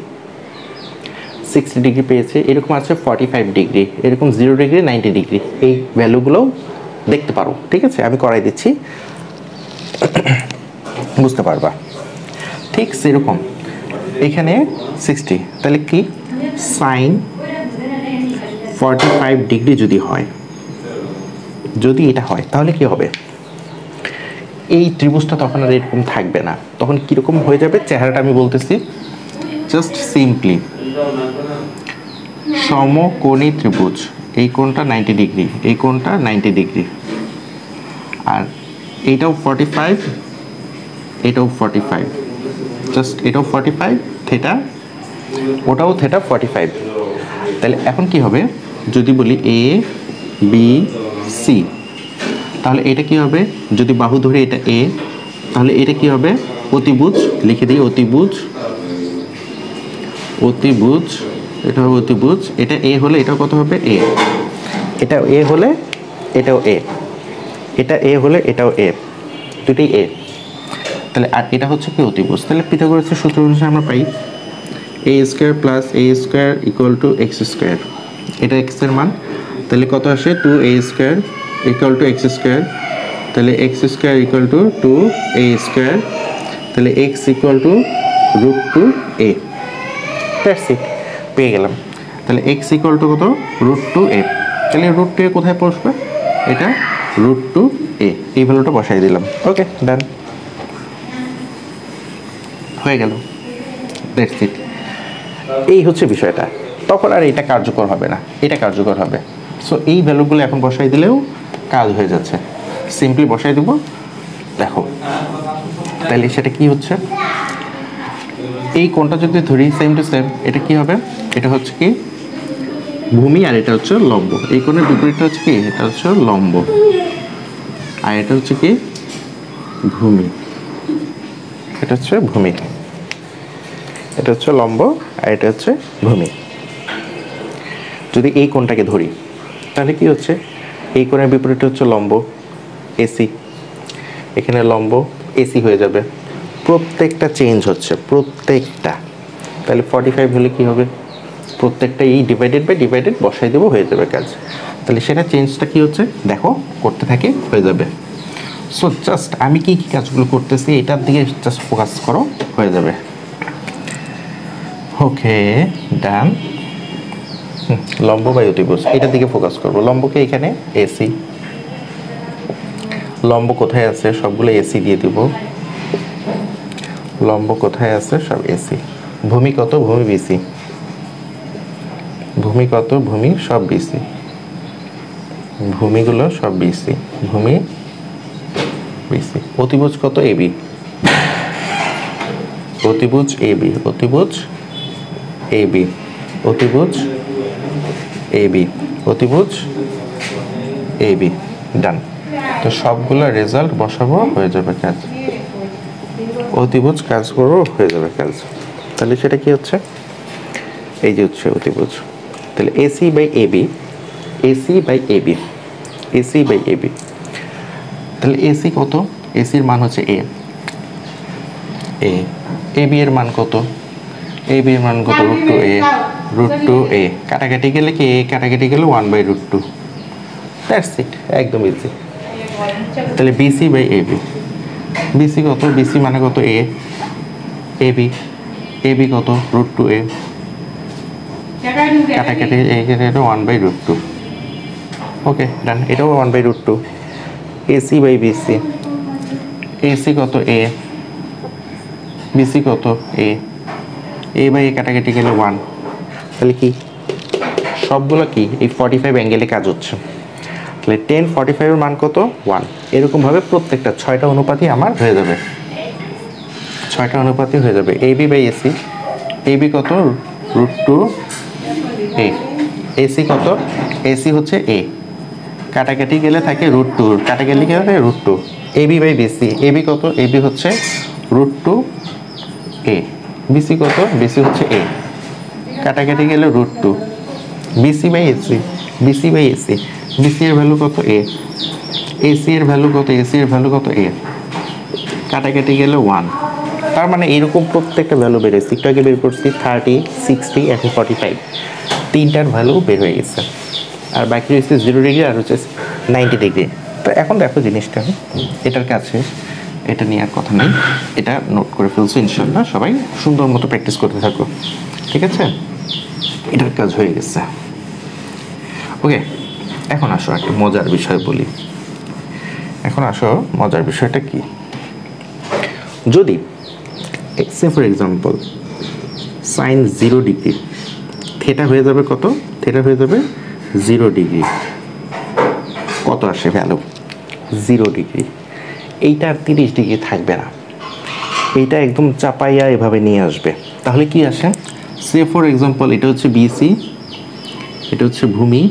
60 ডিগ্রি পেয়েছে, এরকম আছে 45 ডিগ্রি, এরকম 0 ডিগ্রি, 90 ডিগ্রি, এই ভ্যালুগুলোও দেখতে পারো। ঠিক আছে, আমি করাই দিচ্ছি। বুঝতে পারবা। ঠিক সেরকম এখানে 60, তাহলে কি সাইন 45 ডিগ্রি যদি হয়, যদি এটা হয় তাহলে কি হবে, এই ত্রিভুজটা তখন আর এরকম থাকবে না, তখন কীরকম হয়ে যাবে চেহারাটা আমি বলতেছি। জাস্ট সিম্পলি সমকোণী ত্রিভুজ, এই কোণটা 90 ডিগ্রি, এই কোণটা 90 ডিগ্রি, আর এইটাও 45, এটাও 45, জাস্ট এটাও 45 থেটা, ওটাও থেটা 45। তাহলে এখন কি হবে, যদি বলি এ বি সি, তাহলে এটা কি হবে, যদি বাহু ধরে এটা এ, তাহলে এটা কি হবে অতিভুজ, লিখে দিই অতিভুজ, অতিভুজ, এটা হবে অতিভুজ, এটা এ হলে এটাও কত হবে এ, এটা এ হলে এটাও এ, এটা এ হলে এটাও এ, দুটোই এ। তাহলে আর এটা হচ্ছে কি অতিভুজ। তাহলে পিথাগোরাসের সূত্র অনুসারে আমরা পাই a square plus a square equal to x square, এটা এক্স এর মান, তাহলে কত আসে 2a square equal to x square, তাহলে x square equal to 2a square, তাহলে x equal to √2a, that's it, পেয়ে গেলাম। তাহলে এক্স ইকুয়াল টু কত √2a, তাহলে √2a কোথায় বসবে, এটা √2a, এই ভ্যালুটা বসাই দিলাম। ওকে ডান, হয়ে গেল, দ্যাটস ইট। এই হচ্ছে বিষয়টা, তখন আর এটা কার্যকর হবে না, এটা কার্যকর হবে। সো এই ভ্যালুগুলো এখন বসাই দিলেও কাজ হয়ে যাচ্ছে, সিম্পলি বসাই দেব, দেখো তাহলে সেটা কি হচ্ছে, এই কোণটা যদি ধরি সেম টু সেম, এটা কি হবে, এটা হচ্ছে কি ভূমি আর এটা হচ্ছে লম্ব, এই কোণের বিপরীতটা হচ্ছে কি, এটা হচ্ছে লম্ব আর এটা হচ্ছে কি ভূমি, এটা হচ্ছে ভূমি, এটা হচ্ছে লম্ব আর এটা হচ্ছে ভূমি। যদি এই কোণটাকে ধরি তাহলে কি হচ্ছে, এই কোণের বিপরীতে হচ্ছে লম্ব এসি, এখানে লম্ব এসি হয়ে যাবে, প্রত্যেকটা চেঞ্জ হচ্ছে প্রত্যেকটা। তাহলে 45 হলে কি হবে, প্রত্যেকটা এই ডিভাইডেড বাই ডিভাইডেড বসাই দেবো, হয়ে যাবে কাজ। তাহলে সেটা চেঞ্জটা কি হচ্ছে দেখো, করতে থাকে, হয়ে যাবে। সো জাস্ট আমি কি কি কাজগুলো করতেছি এটার দিকে জাস্ট ফোকাস করো, হয়ে যাবে। ওকে ডান, লম্ব বাই অতিভুজ এটার দিকে ফোকাস করবো। লম্বকে এখানে এসি, লম্ব কোথায় আছে সবগুলো এসি দিয়ে দিব, লম্ব কোথায় আছে সব এসি। ভূমি কত, ভূমি বিসি, ভূমি কত, ভূমি সব বিসি, ভূমিগুলো সব বিসি, ভূমি বিসি। অতিভুজ কত, এবি, অতিভুজ এবি, অতিভুজ এবি, অতিভুজ এবি, অতিভুজ এবি, ডান। তো সবগুলো রেজাল্ট বসাবো, হয়ে যাবে কাজ, অতিভুজ কাজ করবো, হয়ে যাবে কাজ। তাহলে সেটা কি হচ্ছে, এই যে হচ্ছে অতিভুজ, তাহলে AC by AB, AC by AB, AC by AB, তাহলে এসি কত, এসির মান হচ্ছে এ, এ, এবি এর মান কত, এবি এর মান কত √2a, √2a, কাটাকাটি গেলে কি এ কাটাকাটি গেলে 1/√2, দ্যাটস ইট, একদম ইজি। তাহলে বিসি বাই এবি, বিসি কত, বিসি মানে কত এ, এবি, এবি কত √2a, কাটাকাটি এটা 1/√2, ওকে ডান, এটাও 1/√2। এসি বাই বিসি, এসি কত এ, বিসি কত এ, এ বাই এ কাটাকাটি গেলে 1, তাহলে কি সবগুলো কি এই 45 অ্যাঙ্গেলে কাজ হচ্ছে। তাহলে 10 45 এর মান কত 1, এরকমভাবে প্রত্যেকটা 6টা অনুপাতই আমার হয়ে যাবে, 6টা অনুপাতই হয়ে যাবে। এবি বাই এসি, এবি কত √2a, এসি কত, এসি হচ্ছে এ, কাটাকাটি গেলে থাকে √2, কাটাকাটি গেলে থাকে √2। এবি বাই বিসি, এবি কত, এবি হচ্ছে √2a, বিসি কত, বিসি হচ্ছে এ, কাটাকাটি গেলে √2। BC by AC, BC by AC, BC এর ভ্যালু কত এ, এসি এর ভ্যালু কত, এসি এর ভ্যালু কত এ, কাটাকাটি গেলে 1। তার মানে এরকম প্রত্যেকটা ভ্যালু বের হয়েছে, একটু আগে বের করছি 30, 60, এখন 45, তিনটার ভ্যালু বের হয়ে গেছে, আর বাকি রয়েছে 0 ডিগ্রি আর হচ্ছে 90 ডিগ্রি। তো এখন দেখো জিনিসটা, এটার কাছে এটা নিয়ে আর কথা নেই, এটা নোট করে ফেলছো ইনশাল্লাহ। সবাই সুন্দর মতো প্র্যাকটিস করতে থাকো, ঠিক আছে? এটার কাজ হয়ে গেছে। ওকে, এখন আসো একটা মজার বিষয় বলি। এখন আসো মজার বিষয়টা কি, যদি এক্সে for example sine 0 degree, theta হয়ে যাবে কত? থেটা হয়ে যাবে 0 ডিগ্রি। কত আসে ভ্যালু? 0 ডিগ্রি। এইটা আর 30 ডিগ্রি থাকবে না, এইটা একদম চাপাইয়া এভাবে নিয়ে আসবে। তাহলে কি আসে? সে ফর এক্সাম্পল এটা হচ্ছে বিসি, এটা হচ্ছে ভূমি,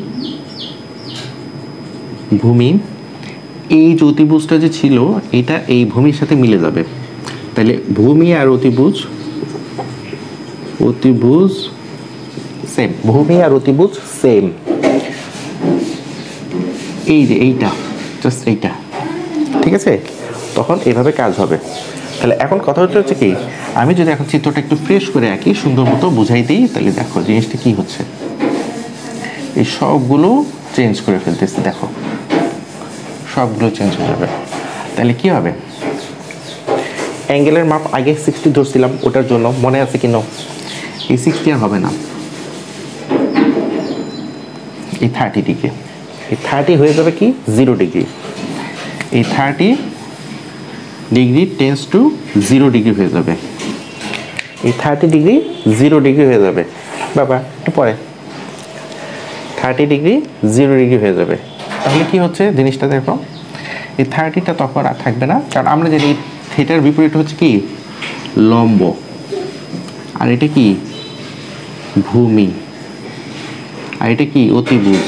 ভূমি এই যে অতিভুজটা যে ছিল এটা এই ভূমির সাথে মিলে যাবে। তাহলে ভূমি আর অতিভুজ, অতিভুজ সেম, ভূমি আর অতিভুজ সেম। এই যে এইটা, জাস্ট এইটা, ঠিক আছে? তখন এইভাবে কাজ হবে। তাহলে এখন কথা হচ্ছে কি, আমি যদি এখন চিত্রটা একটু ফ্রেশ করে আঁকি, সুন্দর মতো বুঝাই দিই, তাহলে দেখো জিনিসটা কি হচ্ছে। এই সবগুলো চেঞ্জ করে ফেলতেছি, দেখো সবগুলো চেঞ্জ হয়ে যাবে। তাহলে কি হবে? অ্যাঙ্গেলের মাপ আগে 60 ধরছিলাম, ওটার জন্য মনে আছে কি? এই 60 আর হবে না, এই 30 ডিগ্রি, এই 30 হয়ে যাবে কি 0 ডিগ্রি। এই 30 ডিগ্রি টেন্স টু 0 ডিগ্রি হয়ে যাবে। এই 30 ডিগ্রি 0 ডিগ্রি হয়ে যাবে। বাবা একটু পরে 30 ডিগ্রি 0 ডিগ্রি হয়ে যাবে। তাহলে কি হচ্ছে জিনিসটা দেখো, এই 30টা তখন আর থাকবে না, কারণ আমরা জানি থিটার বিপরীত হচ্ছে কি লম্ব, আর এটা কি ভূমি, আর এটা কি অতিভুজ,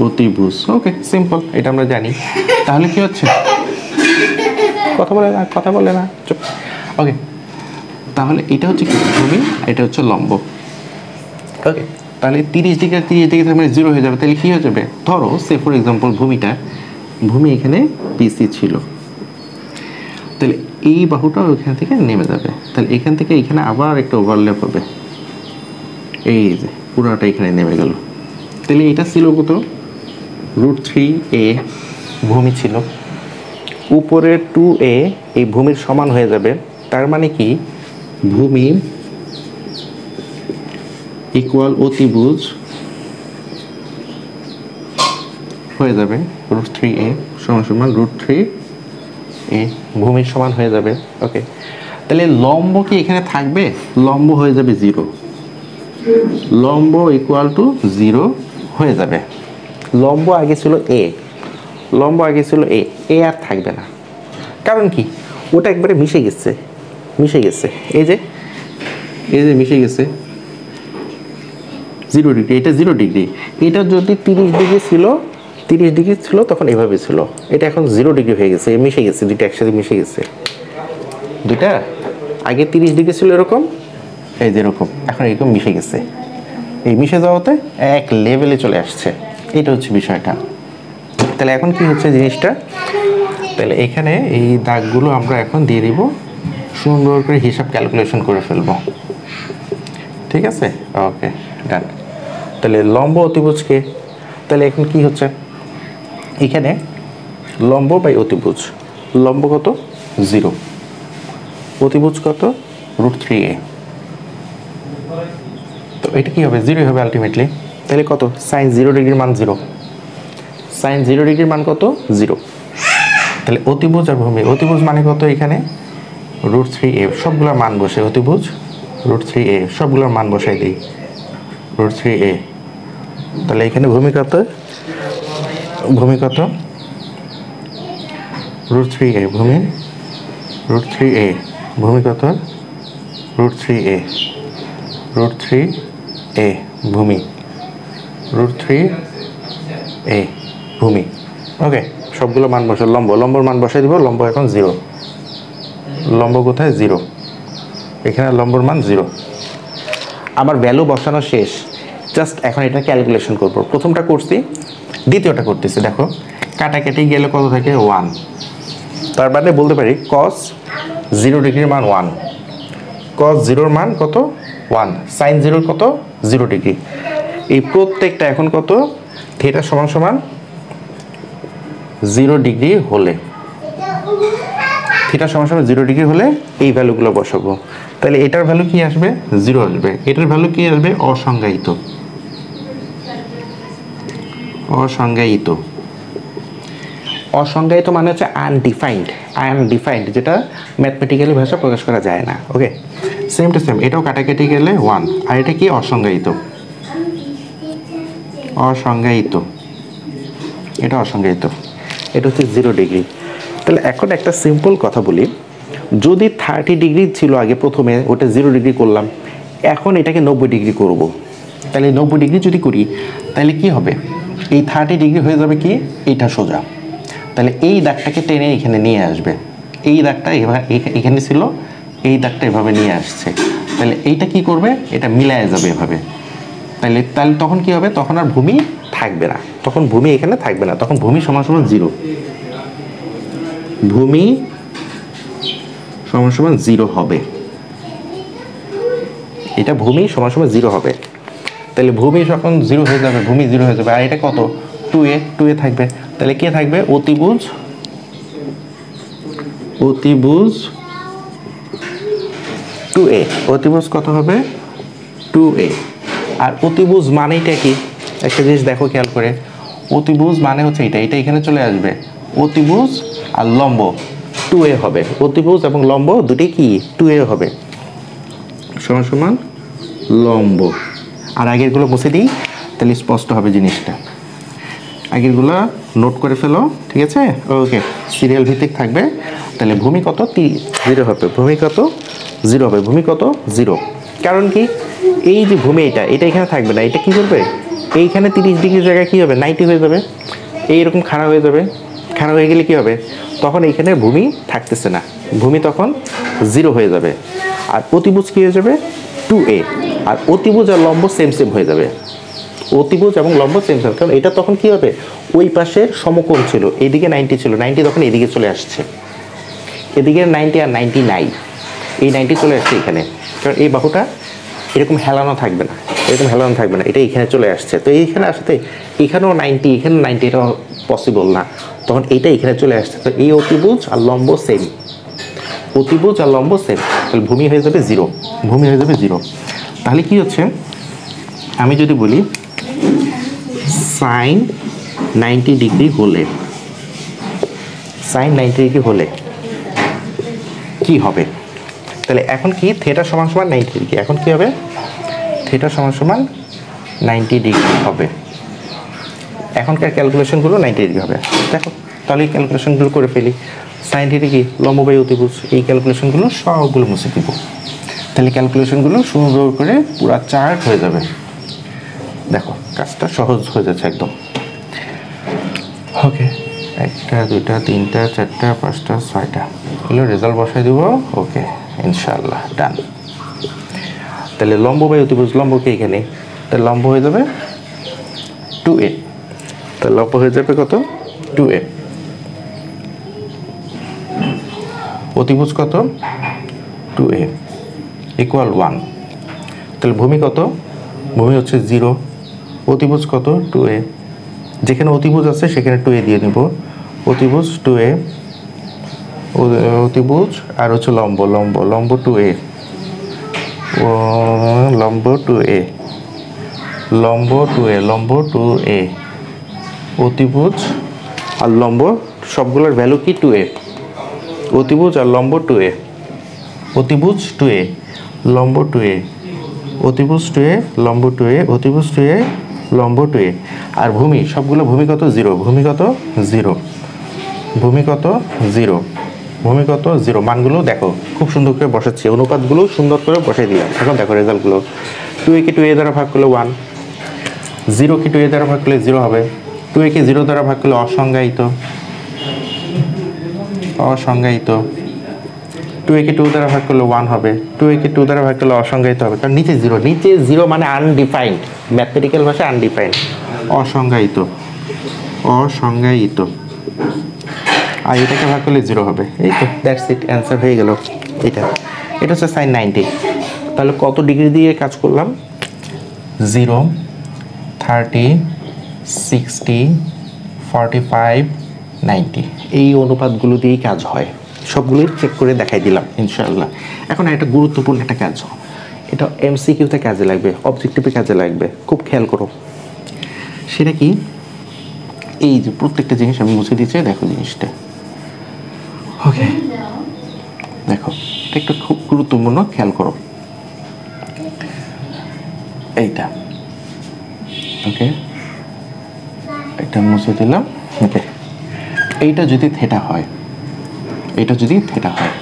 অতিভুজ। ওকে, সিম্পল, এটা আমরা জানি। তাহলে কি হচ্ছে, কথা বলে না, কথা বলে না, চুপ। ওকে, তাহলে এটা হচ্ছে কি ভূমি, এটা হচ্ছে লম্ব। ওকে, তাহলে 30 ডিগ্রি 30 ডিগ্রি মানে 0 হয়ে যাবে। তাহলে কি হয়ে যাবে? ধরো সে ফর এক্সাম্পল ভূমিটা, ভূমি এখানে বিসি ছিল, তাহলে এই বাহুটা ওইখান থেকে নেমে যাবে। তাহলে এখান থেকে এখানে আবার একটা ওভারল্যাপ হবে, এই যে পুরোটা এখানে নেমে গেল। তাহলে এটা ছিল কত? √3a ভূমি ছিল, উপরে 2a এই ভূমির সমান হয়ে যাবে। তার মানে কি ভূমি ইকুয়াল অতিভুজ হয়ে যাবে √3a সমান সমান √3a, ভূমির সমান হয়ে যাবে। ওকে, তাহলে লম্ব কি এখানে থাকবে? লম্ব হয়ে যাবে 0, লম্ব ইকুয়াল টু 0 হয়ে যাবে। লম্ব আগে ছিল a, লম্ব আগে ছিল a আর থাকবে না। কারণ কি ওটা একবারে মিশে গেছে, মিশে গেছে, এই যে মিশে গেছে 0 ডিগ্রি, এটা 0 ডিগ্রি। এটা যদি 30 ডিগ্রি ছিল, 30 ডিগ্রি ছিল তখন এভাবে ছিল, এটা এখন 0 ডিগ্রি হয়ে গেছে, মিশে গেছে, দুইটা একসাথে মিশে গেছে। দুইটা আগে 30 ডিগ্রি ছিল এরকম, এই যে এরকম, এখন এরকম মিশে গেছে। এই মিশে যাওয়াতে এক লেভেলে চলে আসছে, এটা হচ্ছে বিষয়টা। তাহলে এখন কি হচ্ছে জিনিসটা, তাহলে এখানে এই দাগগুলো আমরা এখন দিয়ে দিব, সুন্দর করে হিসাব ক্যালকুলেশন করে ফেলবো, ঠিক আছে? ওকে, ডান। তাহলে লম্ব অতিভুজকে, তাহলে এখন কি হচ্ছে এখানে লম্ব বাই অতিভুজ, লম্ব কত 0, অতিভুজ কত √3a, তো এটা কি হবে 0 হবে আলটিমেটলি। তাহলে কত সাইন 0 ডিগ্রির মান 0, সাইন 0 ডিগ্রির মান কত 0। তাহলে অতিভুজ আর ভূমি, অতিভুজ মানে কত এখানে √3a, সবগুলোর মান বসে, অতিভুজ √3a সবগুলোর মান বসাই দিই √3a। তাহলে এখানে ভূমি কত, ভূমি কত √3a, ভূমি √3a, ভূমি কত √3a, √3a ভূমি, √3a ভূমি। ওকে, সবগুলো মান বসে, লম্ব, লম্বর মান বসাই দিব, লম্ব এখন 0, লম্ব কোথায় 0, এখানে লম্বর মান 0। আমার ভ্যালু বসানো শেষ, জাস্ট এখন এটা ক্যালকুলেশন করব। প্রথমটা করছি, দ্বিতীয়টা করতেছি। দেখো কাটাকাটি গেলে কত থাকে 1, তার মানে বলতে পারি cos 0 ডিগ্রির মান 1, cos 0 মান কত 1, sin 0 কত 0 ডিগ্রি। এই প্রত্যেকটা এখন কত থিটা সমান সমান 0 ডিগ্রি হলে থিটা সমান সমান 0 ডিগ্রি হলে এই ভ্যালুগুলো বসাবো। তাহলে এটার ভ্যালু কি আসবে? 0 আসবে। এটার ভ্যালু কি আসবে? অসংজ্ঞায়িত। অসংজ্ঞায়িত, অসংজ্ঞায়িত মানে হচ্ছে আনডিফাইন্ড। আনডিফাইন্ড যেটা ম্যাথমেটিক্যালি ভাষা প্রকাশ করা যায় না। ওকে, সেম টু সেম, এটাও কাটাকাটি গেলে 1। আর এটা কি? অসংজ্ঞায়িত। অসংজ্ঞায়িত, এটা অসংজ্ঞায়িত, এটা হচ্ছে 0 ডিগ্রি। তাহলে এখন একটা সিম্পল কথা বলি, যদি 30 ডিগ্রি ছিল আগে, প্রথমে ওটা 0 ডিগ্রি করলাম, এখন এটাকে 90 ডিগ্রি করব। তাহলে 90 ডিগ্রি যদি করি তাহলে কি হবে? এই 30 ডিগ্রি হয়ে যাবে কি? এইটা সোজা। তাহলে এই দাগটাকে টেনে এখানে নিয়ে আসবে। এই দাগটা এখানে ছিল, এই দাগটা এভাবে নিয়ে আসছে। তাহলে এইটা কি করবে? এটা মিলায় যাবে এভাবে। তাহলে তখন কি হবে? তখন আর ভূমি থাকবে না, তখন ভূমি এখানে থাকবে না, তখন ভূমি সমান সমান 0। ভূমি সমান সমান 0 হবে। এটা ভূমি সমান সমান 0 হবে। তাহলে ভূমি যখন 0 হয়ে যাবে, ভূমি 0 হয়ে যাবে। আর এটা কত? 2a থাকবে। তাহলে কে থাকবে? অতিভুজ। অতিভুজ 2a। অতিভুজ কত হবে? 2a। আর অতিভুজ মানেটা কি? একটা জিনিস দেখো খেয়াল করে, অতিভুজ মানে হচ্ছে এটা এখানে চলে আসবে। অতিভুজ আর লম্ব 2a হবে। অতিভুজ এবং লম্ব দুটোই কি? 2a হবে, সমান সমান লম্ব। আর আগেরগুলো মুছে দিই, তাহলে স্পষ্ট হবে জিনিসটা। আগেরগুলো নোট করে ফেলো, ঠিক আছে? ওকে, সিরিয়াল ভিত্তিক থাকবে। তাহলে ভূমি কত? 0 হবে। ভূমি কত? 0 হবে। ভূমি কত? 0। কারণ কি? এই যে ভূমি এটা এখানে থাকবে না, এটা কি করবে? এইখানে 30 ডিগ্রি জায়গায় কি হবে? 90 হয়ে যাবে। এইরকম খাড়া হয়ে যাবে। খাড়া হয়ে গেলে কি হবে? তখন এইখানে ভূমি থাকতেছে না, ভূমি তখন 0 হয়ে যাবে। আর অতিভুজ কি হয়ে যাবে? 2a। আর অতিভুজ আর লম্ব সেম হয়ে যাবে। অতিভুজ এবং লম্ব সেম, কারণ এটা তখন কি হবে? ওই পাশের সমকোণ ছিল, এইদিকে 90 ছিল, 90 তখন এদিকে চলে আসছে। এদিকে 90 আর 90 নাই, এই 90 চলে আসছে এখানে। কারণ এই বাহুটা এরকম হেলানো থাকবে না, এরকম হেলানো থাকবে না, এটা এইখানে চলে আসছে। তো এইখানে আসতে এখানেও 90, এখানে 90, এটা পসিবল না, তখন এইটা এখানে চলে আসছে। তো এই অতিভুজ আর লম্ব সেম, অতিভুজ আর লম্ব সেম, তাহলে ভূমি হয়ে যাবে 0। ভূমি হয়ে যাবে 0। তাহলে কি হচ্ছে? আমি যদি বলি সাইন 90 ডিগ্রি হলে, সাইন 90 ডিগ্রি হলে কি হবে? তাহলে এখন কি? থিটা সমান সমান 90 ডিগ্রি। এখন কি হবে? থিটা সমান সমান 90 ডিগ্রি হবে। এখনকার ক্যালকুলেশনগুলো 90 ডিগ্রি হবে। দেখো, তাহলে এই ক্যালকুলেশনগুলো করে ফেলি। সাইন থিটা কি? লম্ব বাই অতিভুজ। এই ক্যালকুলেশনগুলো সবগুলো মুছে দিব। তাহলে ক্যালকুলেশনগুলো সুন্দর করে পুরা চার্ট হয়ে যাবে। দেখো, কাজটা সহজ হয়ে যাচ্ছে একদম। ওকে, 1টা 2টা 3টা 4টা 5টা 6টা এগুলো রেজাল্ট বসাই দিব। ওকে, ইনশাআল্লাহ ডান। তাহলে লম্ব বাই অতিভুজ, লম্বকে এখানে, তাহলে লম্ব হয়ে যাবে 2a। তাহলে লম্ব হয়ে যাবে কত? 2a। অতিভুজ কত? 2a equal 1। তাহলে ভূমি কত? ভূমি হচ্ছে 0। অতিভুজ কত? 2a। যেখানে অতিভুজ আছে সেখানে 2a দিয়ে নিব। অতিভুজ 2a, অতিভুজ আর হচ্ছে লম্ব, লম্ব 2a, লম্ব 2a, লম্ব 2a, লম্ব 2a। অতিভুজ আর লম্ব সবগুলোর ভ্যালু কি? 2a। অতিভুজ আর লম্ব 2a, অতিভুজ 2a, লম্ব 2a, অতিভুজ 2a, লম্ব 2a, অতিভুজ 2a, লম্ব 2a। আর ভূমি সবগুলো, ভূমি কত? 0। ভূমি কত? 0। ভূমি কত? 0। ভূমি কত? 0। মানগুলো দেখো খুব সুন্দর করে বসাচ্ছি, অনুপাতগুলো সুন্দর করে বসাই দিলাম। এখন দেখো রেজাল্টগুলো। 2a কে 2a দ্বারা ভাগ করলে 1, 0 কে 2a দ্বারা ভাগ করলে 0 হবে, 2a কে 0 দ্বারা ভাগ করলে অসংজ্ঞায়িত, অসংজ্ঞায়িত, 2a কে 2 দ্বারা ভাগ করলে 1 হবে, 2a কে 2 দ্বারা ভাগ করলে অসংজ্ঞায়িত হবে, কারণ নিচে 0, নিচে 0 মানে আনডিফাইন্ড, ম্যাথমেটিক্যাল ভাষায় আনডিফাইন্ড, অসংজ্ঞায়িত, অসংজ্ঞায়িত। আর এটাকে ভাগ করলে 0 হবে। এই তো, দ্যাটস ইট, অ্যান্সার হয়ে গেল। এটা হচ্ছে সাইন 90। তাহলে কত ডিগ্রি দিয়ে কাজ করলাম? 0, 30, 60, 45, 90 এই অনুপাতগুলো দিয়েই কাজ হয়। সবগুলোই চেক করে দেখাই দিলাম ইনশাআল্লাহ। এখন একটা গুরুত্বপূর্ণ একটা কাজ, এটা এমসিকিউতে কাজে লাগবে, অবজেক্টিভে কাজে লাগবে, খুব খেয়াল করো। সেটা কি, এই যে প্রত্যেকটা জিনিস আমি মুছে দিচ্ছি, দেখো জিনিসটা। ওকে, দেখো এটা একটা খুব গুরুত্বপূর্ণ, খেয়াল করো এইটা। ওকে, এটা মুছে দিলাম। ওকে, এইটা যদি থিটা হয়, এটা যদি থিটা হয়,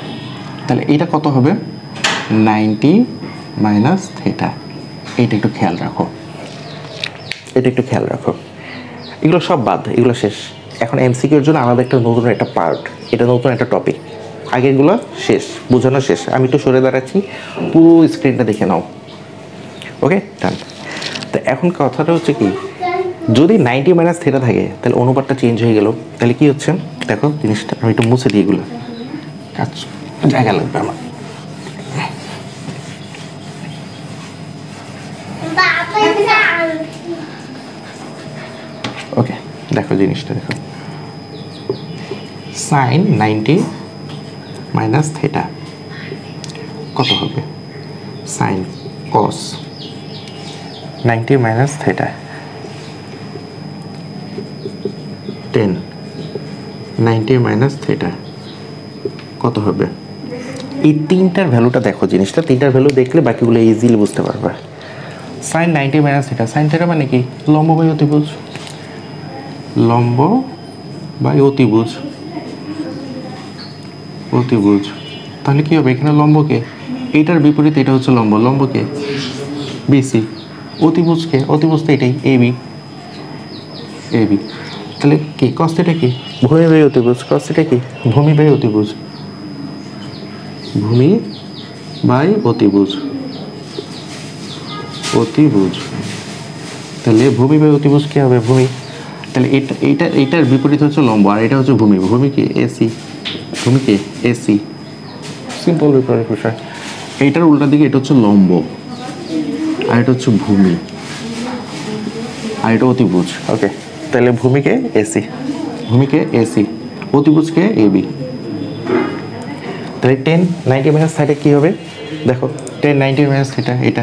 তাহলে এইটা কত হবে? 90 মাইনাস থিটা। এইটা একটু খেয়াল রাখো, এটা একটু খেয়াল রাখো। এগুলো সব বাদ, এগুলো শেষ। এখন এমসিকিউর জন্য আলাদা একটা নতুন একটা পার্ট, এটা নতুন একটা টপিক। আগেরগুলো শেষ, বোঝানো শেষ। আমি একটু সরে দাঁড়াচ্ছি, পুরো স্ক্রিনটা দেখে নাও। ওকে, ডান। তো এখন কথাটা হচ্ছে কি, যদি 90 মাইনাস থিটা থাকে তাহলে অনুপাতটা চেঞ্জ হয়ে গেল। তাহলে কি হচ্ছে দেখো জিনিসটা, আমি একটু মুছে দিই, এগুলো কাজ জায়গা লাগবে আমার। ওকে, দেখো জিনিসটা দেখো, সাইন 90 মাইনাস থিটা কত হবে? সাইন কস 90 মাইনাস থিটা 10, 90 মাইনাস থিটা কত হবে? এই তিনটার ভ্যালুটা দেখো, জিনিসটা তিনটার ভ্যালু দেখলে বাকিগুলো ইজিলি বুঝতে পারবে। Sine 90 minus theta, sine theta মানে কি? লম্ব বাই অতিভুজ, লম্ব বাই অতিভুজ, অতিভুজ। তাহলে কি হবে? এখানে লম্বকে, এইটার বিপরীত এটা হচ্ছে লম্ব, লম্বকে বিসি, অতিভুজকে, অতিভুজ তো এটাই এবি, এবি। তাহলে কি কস থিটা কি? ভূমি বাই অতিভুজ। কস থিটা কি? ভূমি বাই অতিভুজ, ভূমি বাই অতিভুজ, অতিভুজ। তাহলে ভূমি বাই অতিভুজ কি হবে? ভূমি। তাহলে এইটার বিপরীত হচ্ছে লম্ব, আর এটা হচ্ছে ভূমি, ভূমিকে এসি, ভূমিকে এসি, সিম্পল বিপরীত বিষয়। এইটার উল্টা দিকে এটা হচ্ছে লম্ব, আর এটা হচ্ছে ভূমি, আর এটা অতিভুজ। ওকে, তাহলে ভূমিকে এসি, ভূমিকে এসি, অতিভুজকে এবি। তাহলে 10 90 মাইনাস থিটা কী হবে? দেখো 10 90 মাইনাস থিটা, এটা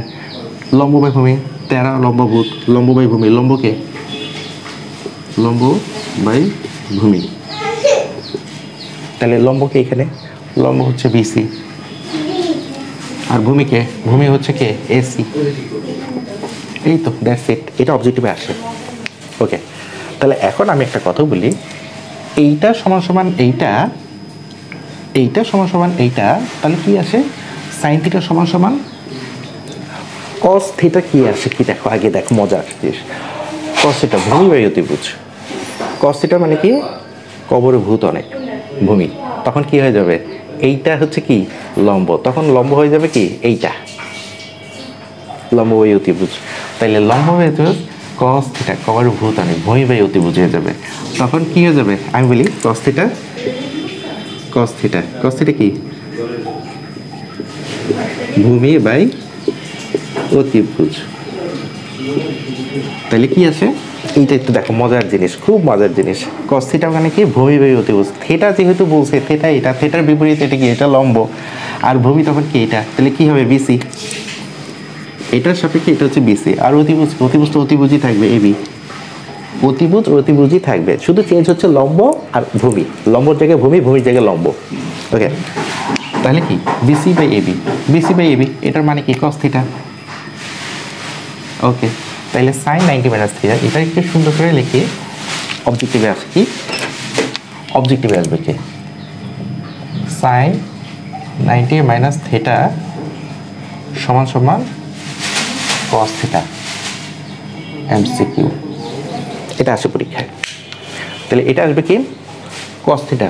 লম্ব বাই ভূমি, 13 লম্বভূত, লম্ব বাই ভূমি, লম্বকে, লম্ব বাই ভূমি। তাহলে লম্বকে এখানে, লম্ব হচ্ছে বিসি, আর ভূমিকে, ভূমি হচ্ছে কে? এসি। এই তো, দ্যাটস ইট। এটা অবজেক্টিভে আসে। ওকে, তাহলে এখন আমি একটা কথা বলি, এইটা সমান সমান এইটা, এইটা সমান সমান এইটা, তাহলে কি আসে? সাইন থিটা সমান সমান কস থিটা। কি আসে কি দেখো, আগে দেখো মজার জিনিস। কস থিটা ভূমি বাই অতিভুজ, কস থিটা মানে কি? কবরে ভূত অনেক, ভূমি। তখন কি হয়ে যাবে? এইটা হচ্ছে কি? লম্ব। তখন লম্ব হয়ে যাবে কি? এইটা লম্ব বাই অতিভুজ। তাইলে লম্ব বাই অতিভুজ কস থিটা, কবরে ভূত অনেক, ভূমি বাই অতিভুজ হয়ে যাবে। তখন কি হয়ে যাবে? আমি বলি cos theta, cos theta, cos theta কি? ভূমি বাই অতিভুজ। তাহলে কি আছে? এইটা একটু দেখো, মজার জিনিস, খুব মজার জিনিস। কস থিটা মানে কি? ভূমি বাই অতিভুজ। থিটা যেহেতু বলছে, থিটা এটা, থিটার বিপরীত এটা কি? এটা লম্ব, আর ভূমি তখন কি? এটা। তাহলে কি হবে? বিসি। এটার সাপেক্ষে এটা হচ্ছে বিসি, আর অতিভুজ, অতিভুজ তো অতিভুজই থাকবে, এবি। অতিভুজ অতিভুজই থাকবে, শুধু চেঞ্জ হচ্ছে লম্ব আর ভূমি। লম্বর জায়গায় ভূমি, ভূমির জায়গায় লম্ব। ওকে, তাহলে কি? BC by AB, BC by AB, এটার মানে কি? Cos theta. ওকে, তাহলে সাইন 90 মাইনাস থিটা, এটা একটু সুন্দর করে লিখি। অবজেক্টিভে আসে কি? অবজেক্টিভে আসবে কি? সাইন 90 মাইনাস থিটা সমান সমান কস থিটা, এমসিকিউ। এটা আসে পরীক্ষায়। তাহলে এটা আসবে কি? Cos theta